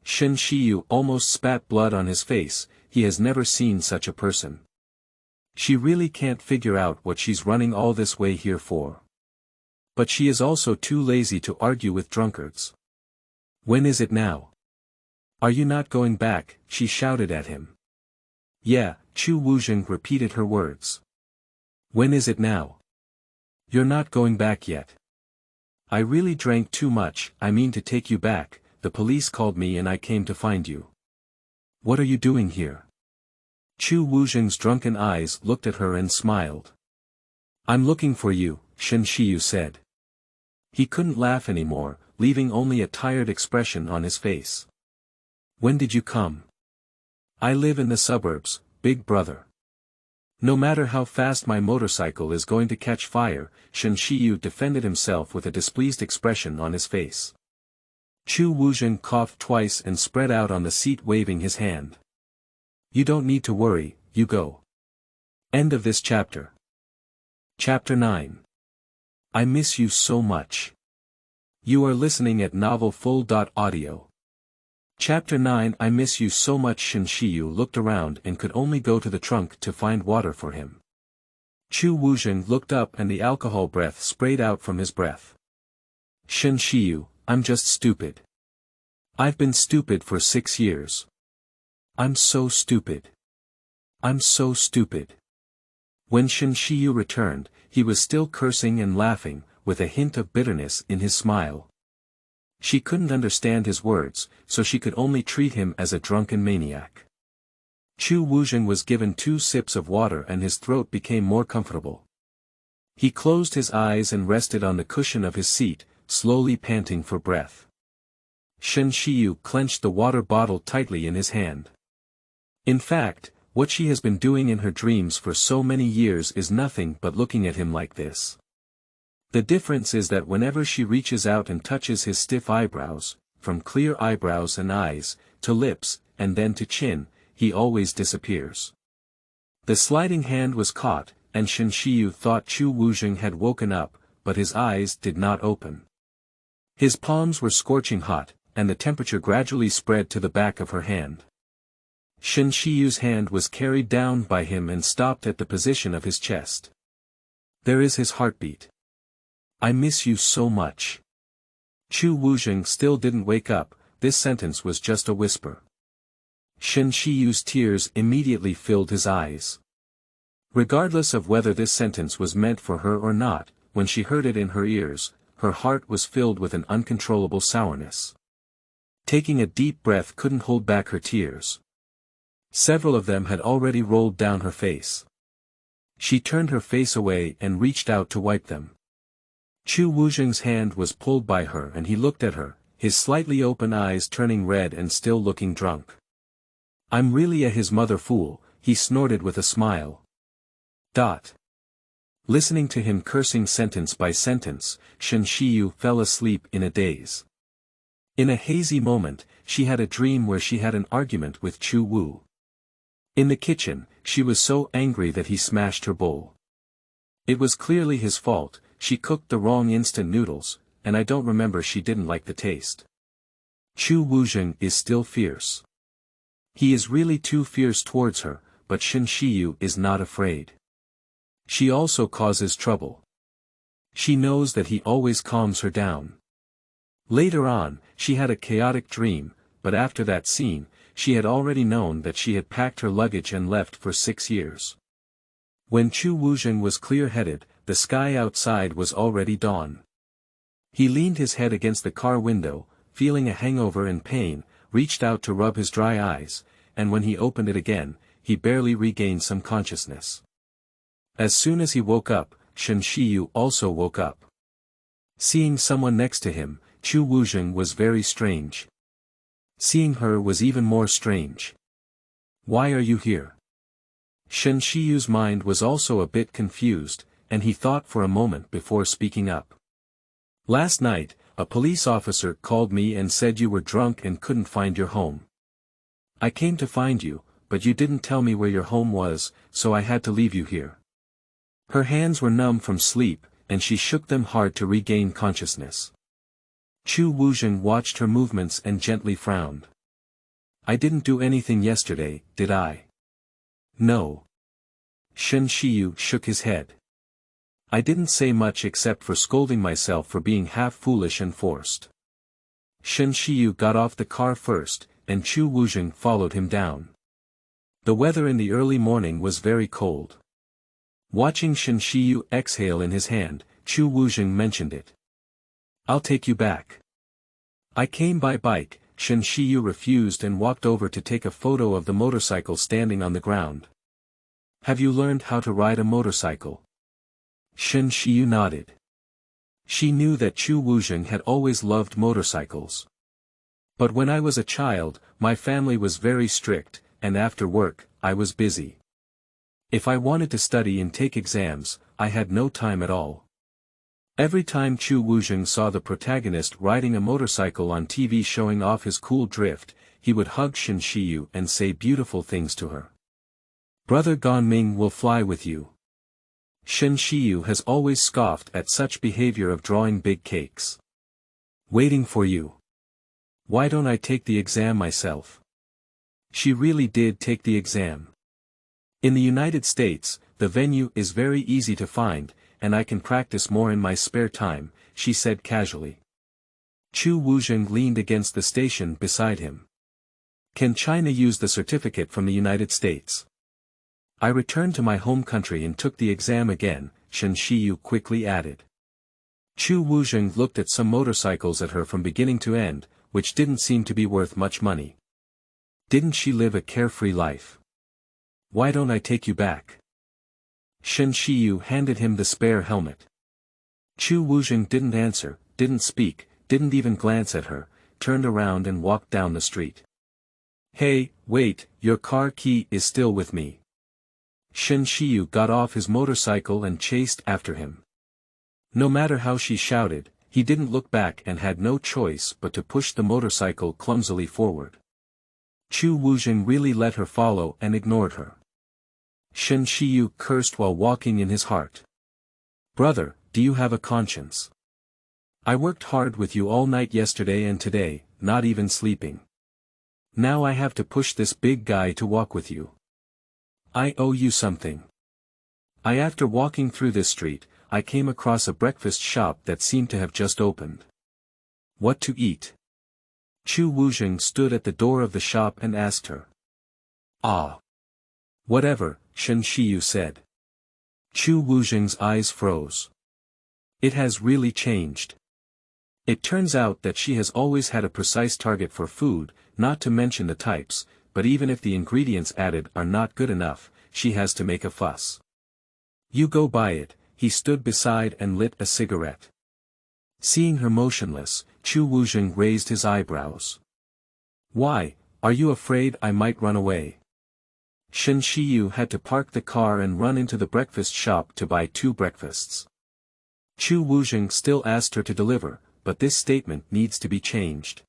Shen Shiyu almost spat blood on his face, he has never seen such a person. She really can't figure out what she's running all this way here for. But she is also too lazy to argue with drunkards. When is it now? Are you not going back? She shouted at him. Yeah, Chu Wuzheng repeated her words. When is it now? You're not going back yet. I really drank too much, I mean to take you back, the police called me and I came to find you. What are you doing here? Chu Wuzheng's drunken eyes looked at her and smiled. I'm looking for you, Shen Shiyu said. He couldn't laugh anymore, leaving only a tired expression on his face. When did you come? I live in the suburbs, big brother. No matter how fast my motorcycle is going to catch fire, Shen Shiyu defended himself with a displeased expression on his face. Chu Wuzheng coughed twice and spread out on the seat waving his hand. You don't need to worry, you go. End of this chapter. Chapter 9. I miss you so much. You are listening at novelfull.audio. Chapter 9. I miss you so much. Shin Shiyu looked around and could only go to the trunk to find water for him. Chu Wuzheng looked up and the alcohol breath sprayed out from his breath. Shin Shiyu, I'm just stupid. I've been stupid for 6 years. I'm so stupid. I'm so stupid. When Shin Shiyu returned, he was still cursing and laughing, with a hint of bitterness in his smile. She couldn't understand his words, so she could only treat him as a drunken maniac. Chu Wuzheng was given 2 sips of water and his throat became more comfortable. He closed his eyes and rested on the cushion of his seat, slowly panting for breath. Shin Shiyu clenched the water bottle tightly in his hand. In fact, what she has been doing in her dreams for so many years is nothing but looking at him like this. The difference is that whenever she reaches out and touches his stiff eyebrows, from clear eyebrows and eyes, to lips, and then to chin, he always disappears. The sliding hand was caught, and Shin Shiyu thought Chu Wuzheng had woken up, but his eyes did not open. His palms were scorching hot, and the temperature gradually spread to the back of her hand. Shin Shiyu's hand was carried down by him and stopped at the position of his chest. There is his heartbeat. I miss you so much. Chu Wuzheng still didn't wake up, this sentence was just a whisper. Shin Shiyu's tears immediately filled his eyes. Regardless of whether this sentence was meant for her or not, when she heard it in her ears, her heart was filled with an uncontrollable sourness. Taking a deep breath couldn't hold back her tears. Several of them had already rolled down her face. She turned her face away and reached out to wipe them. Chu Wuzheng's hand was pulled by her and he looked at her, his slightly open eyes turning red and still looking drunk. I'm really a his mother fool, he snorted with a smile. Listening to him cursing sentence by sentence, Shin Shiyu fell asleep in a daze. In a hazy moment, she had a dream where she had an argument with Chu Wu. In the kitchen, she was so angry that he smashed her bowl. It was clearly his fault, she cooked the wrong instant noodles, and I don't remember she didn't like the taste. Chu Wuzheng is still fierce. He is really too fierce towards her, but Shin Shiyu is not afraid. She also causes trouble. She knows that he always calms her down. Later on, she had a chaotic dream, but after that scene, she had already known that she had packed her luggage and left for 6 years. When Chu Wuzheng was clear-headed, the sky outside was already dawn. He leaned his head against the car window, feeling a hangover and pain, reached out to rub his dry eyes, and when he opened it again, he barely regained some consciousness. As soon as he woke up, Shin Shiyu also woke up. Seeing someone next to him, Chu Wuzheng was very strange. Seeing her was even more strange. Why are you here? Shin Shiyu's mind was also a bit confused, and he thought for a moment before speaking up. Last night, a police officer called me and said you were drunk and couldn't find your home. I came to find you, but you didn't tell me where your home was, so I had to leave you here. Her hands were numb from sleep, and she shook them hard to regain consciousness. Chu Wuzheng watched her movements and gently frowned. I didn't do anything yesterday, did I? No. Shin Shiyu shook his head. I didn't say much except for scolding myself for being half foolish and forced. Shin Shiyu got off the car first, and Chu Wuzheng followed him down. The weather in the early morning was very cold. Watching Shin Shiyu exhale in his hand, Chu Wuzheng mentioned it. I'll take you back. I came by bike. Shin Shiyu refused and walked over to take a photo of the motorcycle standing on the ground. Have you learned how to ride a motorcycle? Shin Shiyu nodded. She knew that Chu Wuzheng had always loved motorcycles. But when I was a child, my family was very strict, and after work, I was busy. If I wanted to study and take exams, I had no time at all. Every time Chu Wuzheng saw the protagonist riding a motorcycle on TV showing off his cool drift, he would hug Shen Shiyu and say beautiful things to her. Brother Ganming will fly with you. Shen Shiyu has always scoffed at such behavior of drawing big cakes. Waiting for you. Why don't I take the exam myself? She really did take the exam. In the United States, the venue is very easy to find, and I can practice more in my spare time, she said casually. Chu Wuzheng leaned against the station beside him. Can China use the certificate from the United States? I returned to my home country and took the exam again, Shen Shiyu quickly added. Chu Wuzheng looked at some motorcycles at her from beginning to end, which didn't seem to be worth much money. Didn't she live a carefree life? Why don't I take you back? Shen Shiyu handed him the spare helmet. Chu Wuzheng didn't answer, didn't speak, didn't even glance at her, turned around and walked down the street. Hey, wait, your car key is still with me. Shen Shiyu got off his motorcycle and chased after him. No matter how she shouted, he didn't look back and had no choice but to push the motorcycle clumsily forward. Chu Wuzheng really let her follow and ignored her. Shen Shiyu cursed while walking in his heart. Brother, do you have a conscience? I worked hard with you all night yesterday and today, not even sleeping. Now I have to push this big guy to walk with you. I owe you something. After walking through this street, I came across a breakfast shop that seemed to have just opened. What to eat? Chu Wuzheng stood at the door of the shop and asked her. Ah. Whatever, Shen Shiyu said. Chu Wuzheng's eyes froze. It has really changed. It turns out that she has always had a precise target for food, not to mention the types, but even if the ingredients added are not good enough, she has to make a fuss. You go buy it, he stood beside and lit a cigarette. Seeing her motionless, Chu Wuzheng raised his eyebrows. Why, are you afraid I might run away? Shen Shiyu had to park the car and run into the breakfast shop to buy 2 breakfasts. Chu Wuzheng still asked her to deliver, but this statement needs to be changed.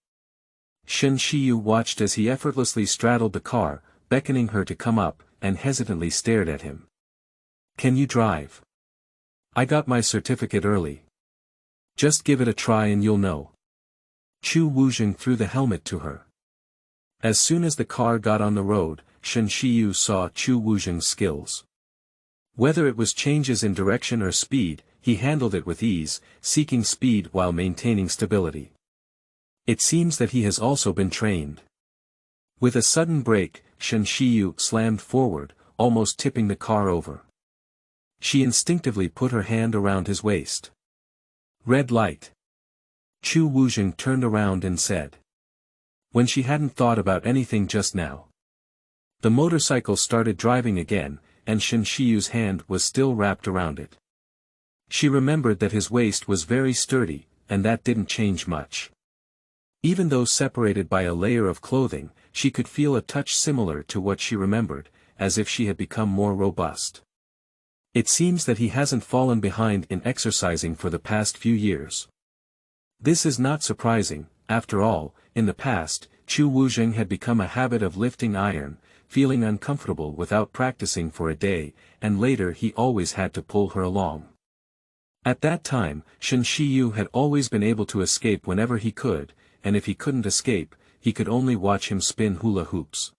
Shen Shiyu watched as he effortlessly straddled the car, beckoning her to come up, and hesitantly stared at him. Can you drive? I got my certificate early. Just give it a try and you'll know. Chu Wuzheng threw the helmet to her. As soon as the car got on the road, Shen Shiyu saw Chu Wuzheng's skills. Whether it was changes in direction or speed, he handled it with ease, seeking speed while maintaining stability. It seems that he has also been trained. With a sudden brake, Shen Shiyu slammed forward, almost tipping the car over. She instinctively put her hand around his waist. Red light. Chu Wuzheng turned around and said. When she hadn't thought about anything just now. The motorcycle started driving again, and Shen Shiyu's hand was still wrapped around it. She remembered that his waist was very sturdy, and that didn't change much. Even though separated by a layer of clothing, she could feel a touch similar to what she remembered, as if she had become more robust. It seems that he hasn't fallen behind in exercising for the past few years. This is not surprising, after all, in the past, Chu Wuzheng had become a habit of lifting iron, feeling uncomfortable without practicing for a day, and later he always had to pull her along. At that time, Shen Shiyu had always been able to escape whenever he could, and if he couldn't escape, he could only watch him spin hula hoops.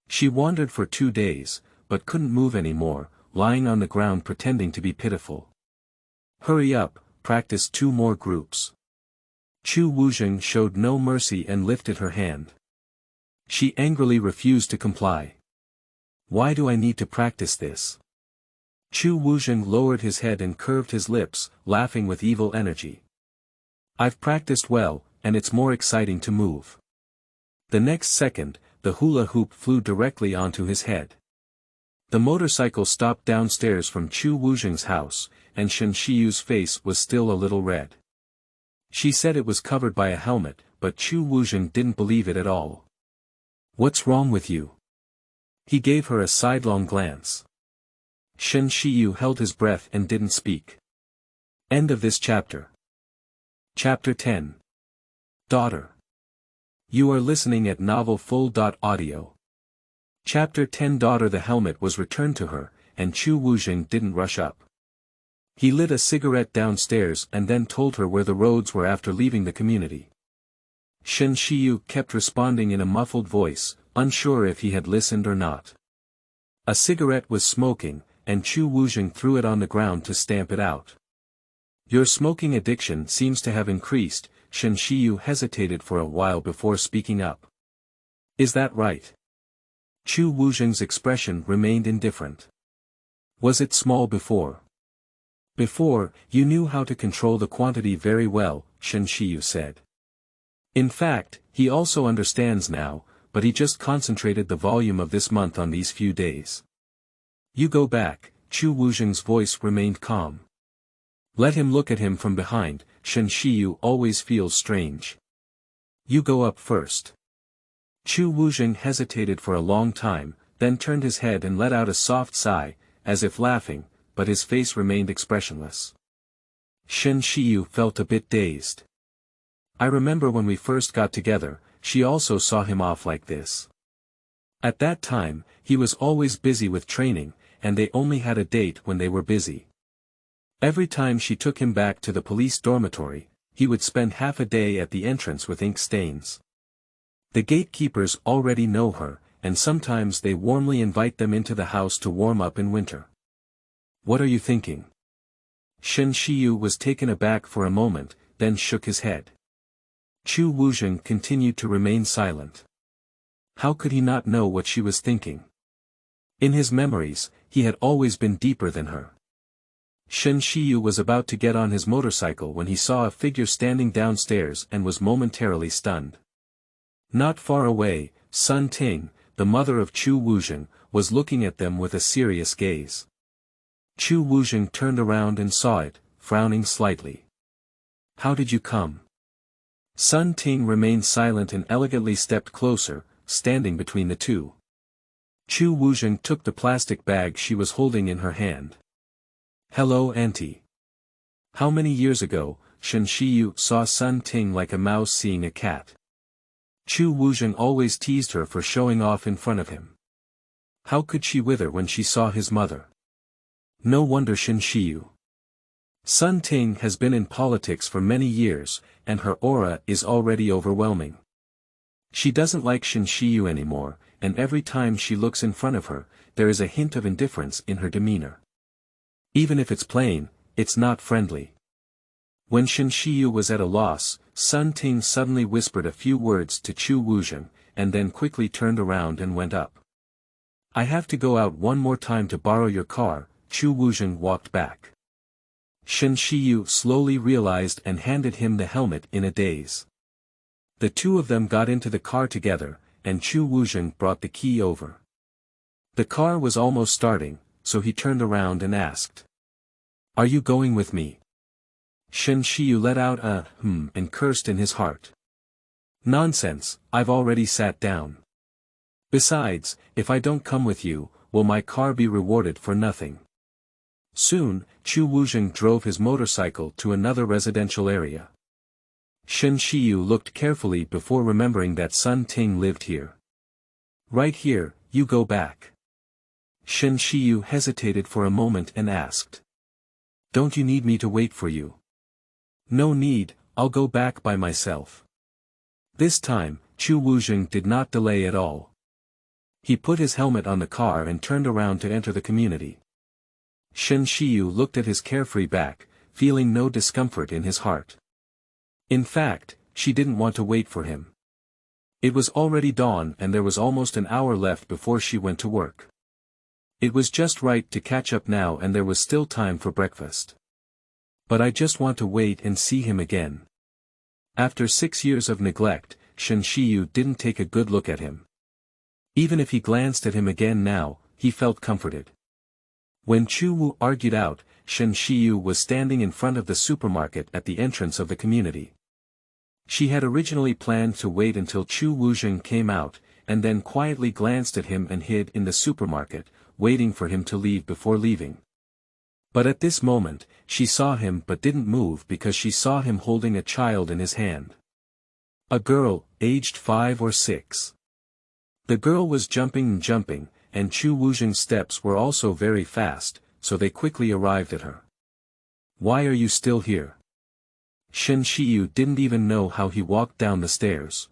She wandered for 2 days, but couldn't move anymore, lying on the ground pretending to be pitiful. Hurry up, practice 2 more groups. Chu Wuzheng showed no mercy and lifted her hand. She angrily refused to comply. Why do I need to practice this? Chu Wuzheng lowered his head and curved his lips, laughing with evil energy. I've practiced well, and it's more exciting to move. The next second, the hula hoop flew directly onto his head. The motorcycle stopped downstairs from Chu Wuzheng's house, and Shen Shiyu's face was still a little red. She said it was covered by a helmet, but Chu Wuzheng didn't believe it at all. What's wrong with you? He gave her a sidelong glance. Shen Shiyu held his breath and didn't speak. End of this chapter. Chapter 10. Daughter. You are listening at Novel Full. Audio. Chapter 10. The helmet was returned to her, and Chu Wuzheng didn't rush up. He lit a cigarette downstairs and then told her where the roads were after leaving the community. Shen Shiyu kept responding in a muffled voice, unsure if he had listened or not. A cigarette was smoking, and Chu Wuzheng threw it on the ground to stamp it out. Your smoking addiction seems to have increased. Shen Shiyu hesitated for a while before speaking up. Is that right? Chu Wuzheng's expression remained indifferent. Was it small before? Before, you knew how to control the quantity very well, Shen Shiyu said. In fact, he also understands now, but he just concentrated the volume of this month on these few days. You go back. Chu Wuzheng's voice remained calm. Let him look at him from behind. Shen Shiyu always feels strange. You go up first. Chu Wuzheng hesitated for a long time, then turned his head and let out a soft sigh, as if laughing, but his face remained expressionless. Shen Shiyu felt a bit dazed. I remember when we first got together, she also saw him off like this. At that time, he was always busy with training, and they only had a date when they were busy. Every time she took him back to the police dormitory, he would spend half a day at the entrance with ink stains. The gatekeepers already know her, and sometimes they warmly invite them into the house to warm up in winter. What are you thinking? Shen Shiyu was taken aback for a moment, then shook his head. Chu Wuzheng continued to remain silent. How could he not know what she was thinking? In his memories, he had always been deeper than her. Shen Shiyu was about to get on his motorcycle when he saw a figure standing downstairs and was momentarily stunned. Not far away, Sun Ting, the mother of Chu Wuzheng, was looking at them with a serious gaze. Chu Wuzheng turned around and saw it, frowning slightly. How did you come? Sun Ting remained silent and elegantly stepped closer, standing between the two. Chu Wuzheng took the plastic bag she was holding in her hand. Hello, Auntie. How many years ago, Shen Shiyu saw Sun Ting like a mouse seeing a cat. Chu Wuzheng always teased her for showing off in front of him. How could she wither when she saw his mother? No wonder Shen Shiyu. Sun Ting has been in politics for many years, and her aura is already overwhelming. She doesn't like Shen Shiyu anymore, and every time she looks in front of her, there is a hint of indifference in her demeanor. Even if it's plain, it's not friendly. When Shen Shiyu was at a loss, Sun Ting suddenly whispered a few words to Chu Wuzheng, and then quickly turned around and went up. I have to go out one more time to borrow your car. Chu Wuzheng walked back. Shen Shiyu slowly realized and handed him the helmet in a daze. The two of them got into the car together, and Chu Wuzheng brought the key over. The car was almost starting, so he turned around and asked. Are you going with me? Shen Shiyu let out a and cursed in his heart. Nonsense, I've already sat down. Besides, if I don't come with you, will my car be rewarded for nothing? Soon, Chu Wuzheng drove his motorcycle to another residential area. Shen Shiyu looked carefully before remembering that Sun Ting lived here. Right here, you go back. Shen Shiyu hesitated for a moment and asked. Don't you need me to wait for you? No need, I'll go back by myself. This time, Chu Wuzheng did not delay at all. He put his helmet on the car and turned around to enter the community. Shen Shiyu looked at his carefree back, feeling no discomfort in his heart. In fact, she didn't want to wait for him. It was already dawn and there was almost an hour left before she went to work. It was just right to catch up now and there was still time for breakfast. But I just want to wait and see him again. After 6 years of neglect, Shen Shiyu didn't take a good look at him. Even if he glanced at him again now, he felt comforted. When Chu Wu argued out, Shen Shiyu was standing in front of the supermarket at the entrance of the community. She had originally planned to wait until Chu Wuzheng came out, and then quietly glanced at him and hid in the supermarket, waiting for him to leave before leaving. But at this moment, she saw him but didn't move because she saw him holding a child in his hand. A girl, aged 5 or 6. The girl was jumping, and Chu Wuzheng's steps were also very fast, so they quickly arrived at her. Why are you still here? Shen Shiyu didn't even know how he walked down the stairs.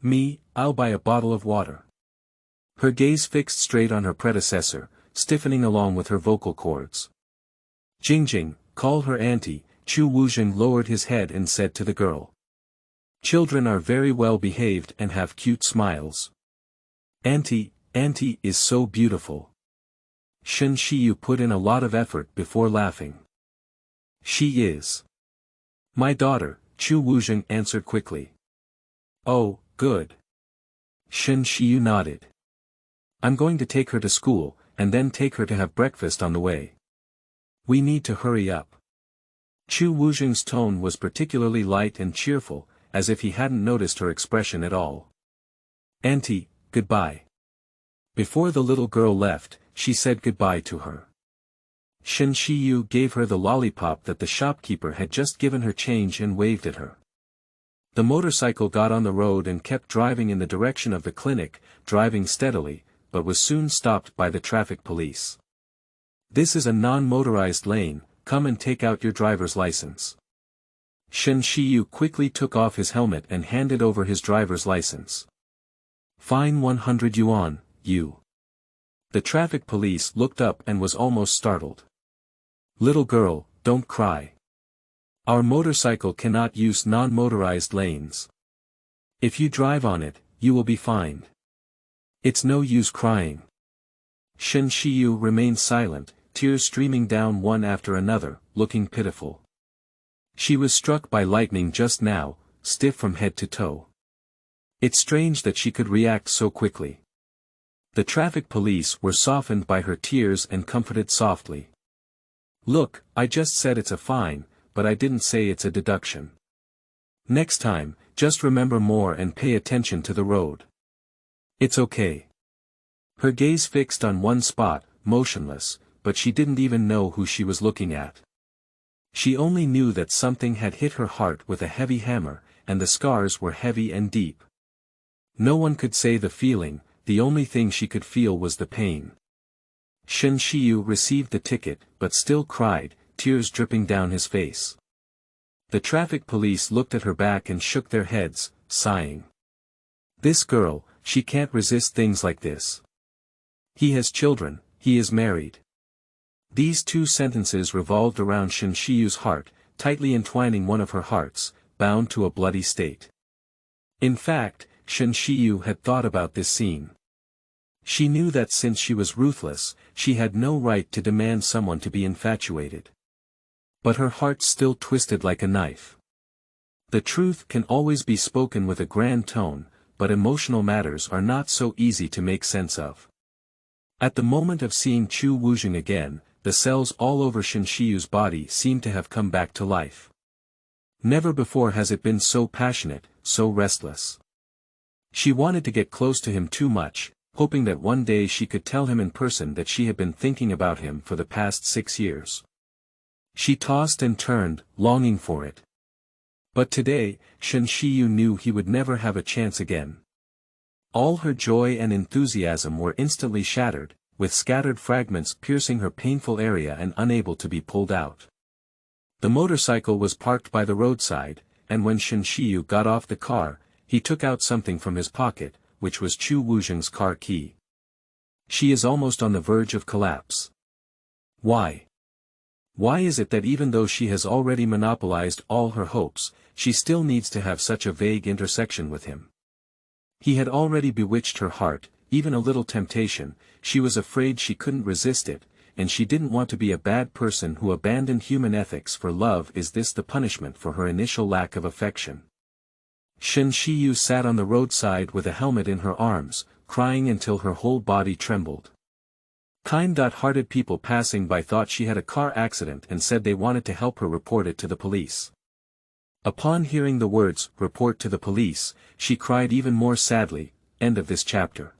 Me, I'll buy a bottle of water. Her gaze fixed straight on her predecessor, stiffening along with her vocal cords. Jingjing, call her auntie. Chu Wuzheng lowered his head and said to the girl. Children are very well behaved and have cute smiles. Auntie is so beautiful. Shen Shiyu put in a lot of effort before laughing. She is. My daughter, Chu Wuzheng answered quickly. Oh, good. Shen Shiyu nodded. I'm going to take her to school, and then take her to have breakfast on the way. We need to hurry up. Chu Wuzheng's tone was particularly light and cheerful, as if he hadn't noticed her expression at all. Auntie, goodbye. Before the little girl left, she said goodbye to her. Shen Shiyu gave her the lollipop that the shopkeeper had just given her change and waved at her. The motorcycle got on the road and kept driving in the direction of the clinic, driving steadily, but was soon stopped by the traffic police. This is a non-motorized lane, come and take out your driver's license. Shen Shiyu quickly took off his helmet and handed over his driver's license. Fine 100 yuan, you. The traffic police looked up and was almost startled. Little girl, don't cry. Our motorcycle cannot use non-motorized lanes. If you drive on it, you will be fined. It's no use crying. Shen Shiyu remained silent, tears streaming down one after another, looking pitiful. She was struck by lightning just now, stiff from head to toe. It's strange that she could react so quickly. The traffic police were softened by her tears and comforted softly. Look, I just said it's a fine, but I didn't say it's a deduction. Next time, just remember more and pay attention to the road. It's okay. Her gaze fixed on one spot, motionless, but she didn't even know who she was looking at. She only knew that something had hit her heart with a heavy hammer, and the scars were heavy and deep. No one could say the feeling, the only thing she could feel was the pain. Shen Shiyu received the ticket, but still cried, tears dripping down his face. The traffic police looked at her back and shook their heads, sighing. This girl, she can't resist things like this. He has children, he is married. These two sentences revolved around Shen Shiyu's heart, tightly entwining one of her hearts, bound to a bloody state. In fact, Shen Shiyu had thought about this scene. She knew that since she was ruthless, she had no right to demand someone to be infatuated. But her heart still twisted like a knife. The truth can always be spoken with a grand tone, but emotional matters are not so easy to make sense of. At the moment of seeing Chu Wuzheng again, the cells all over Shen Shiyu's body seemed to have come back to life. Never before has it been so passionate, so restless. She wanted to get close to him too much, hoping that one day she could tell him in person that she had been thinking about him for the past 6 years. She tossed and turned, longing for it. But today, Shen Shiyu knew he would never have a chance again. All her joy and enthusiasm were instantly shattered, with scattered fragments piercing her painful area and unable to be pulled out. The motorcycle was parked by the roadside, and when Shen Shiyu got off the car, he took out something from his pocket, which was Chu Wuzheng's car key. She is almost on the verge of collapse. Why? Why is it that even though she has already monopolized all her hopes, she still needs to have such a vague intersection with him? He had already bewitched her heart, even a little temptation, she was afraid she couldn't resist it, and she didn't want to be a bad person who abandoned human ethics for love. Is this the punishment for her initial lack of affection? Shen Shiyu sat on the roadside with a helmet in her arms, crying until her whole body trembled. Kind-hearted people passing by thought she had a car accident and said they wanted to help her report it to the police. Upon hearing the words, "report to the police," she cried even more sadly. End of this chapter.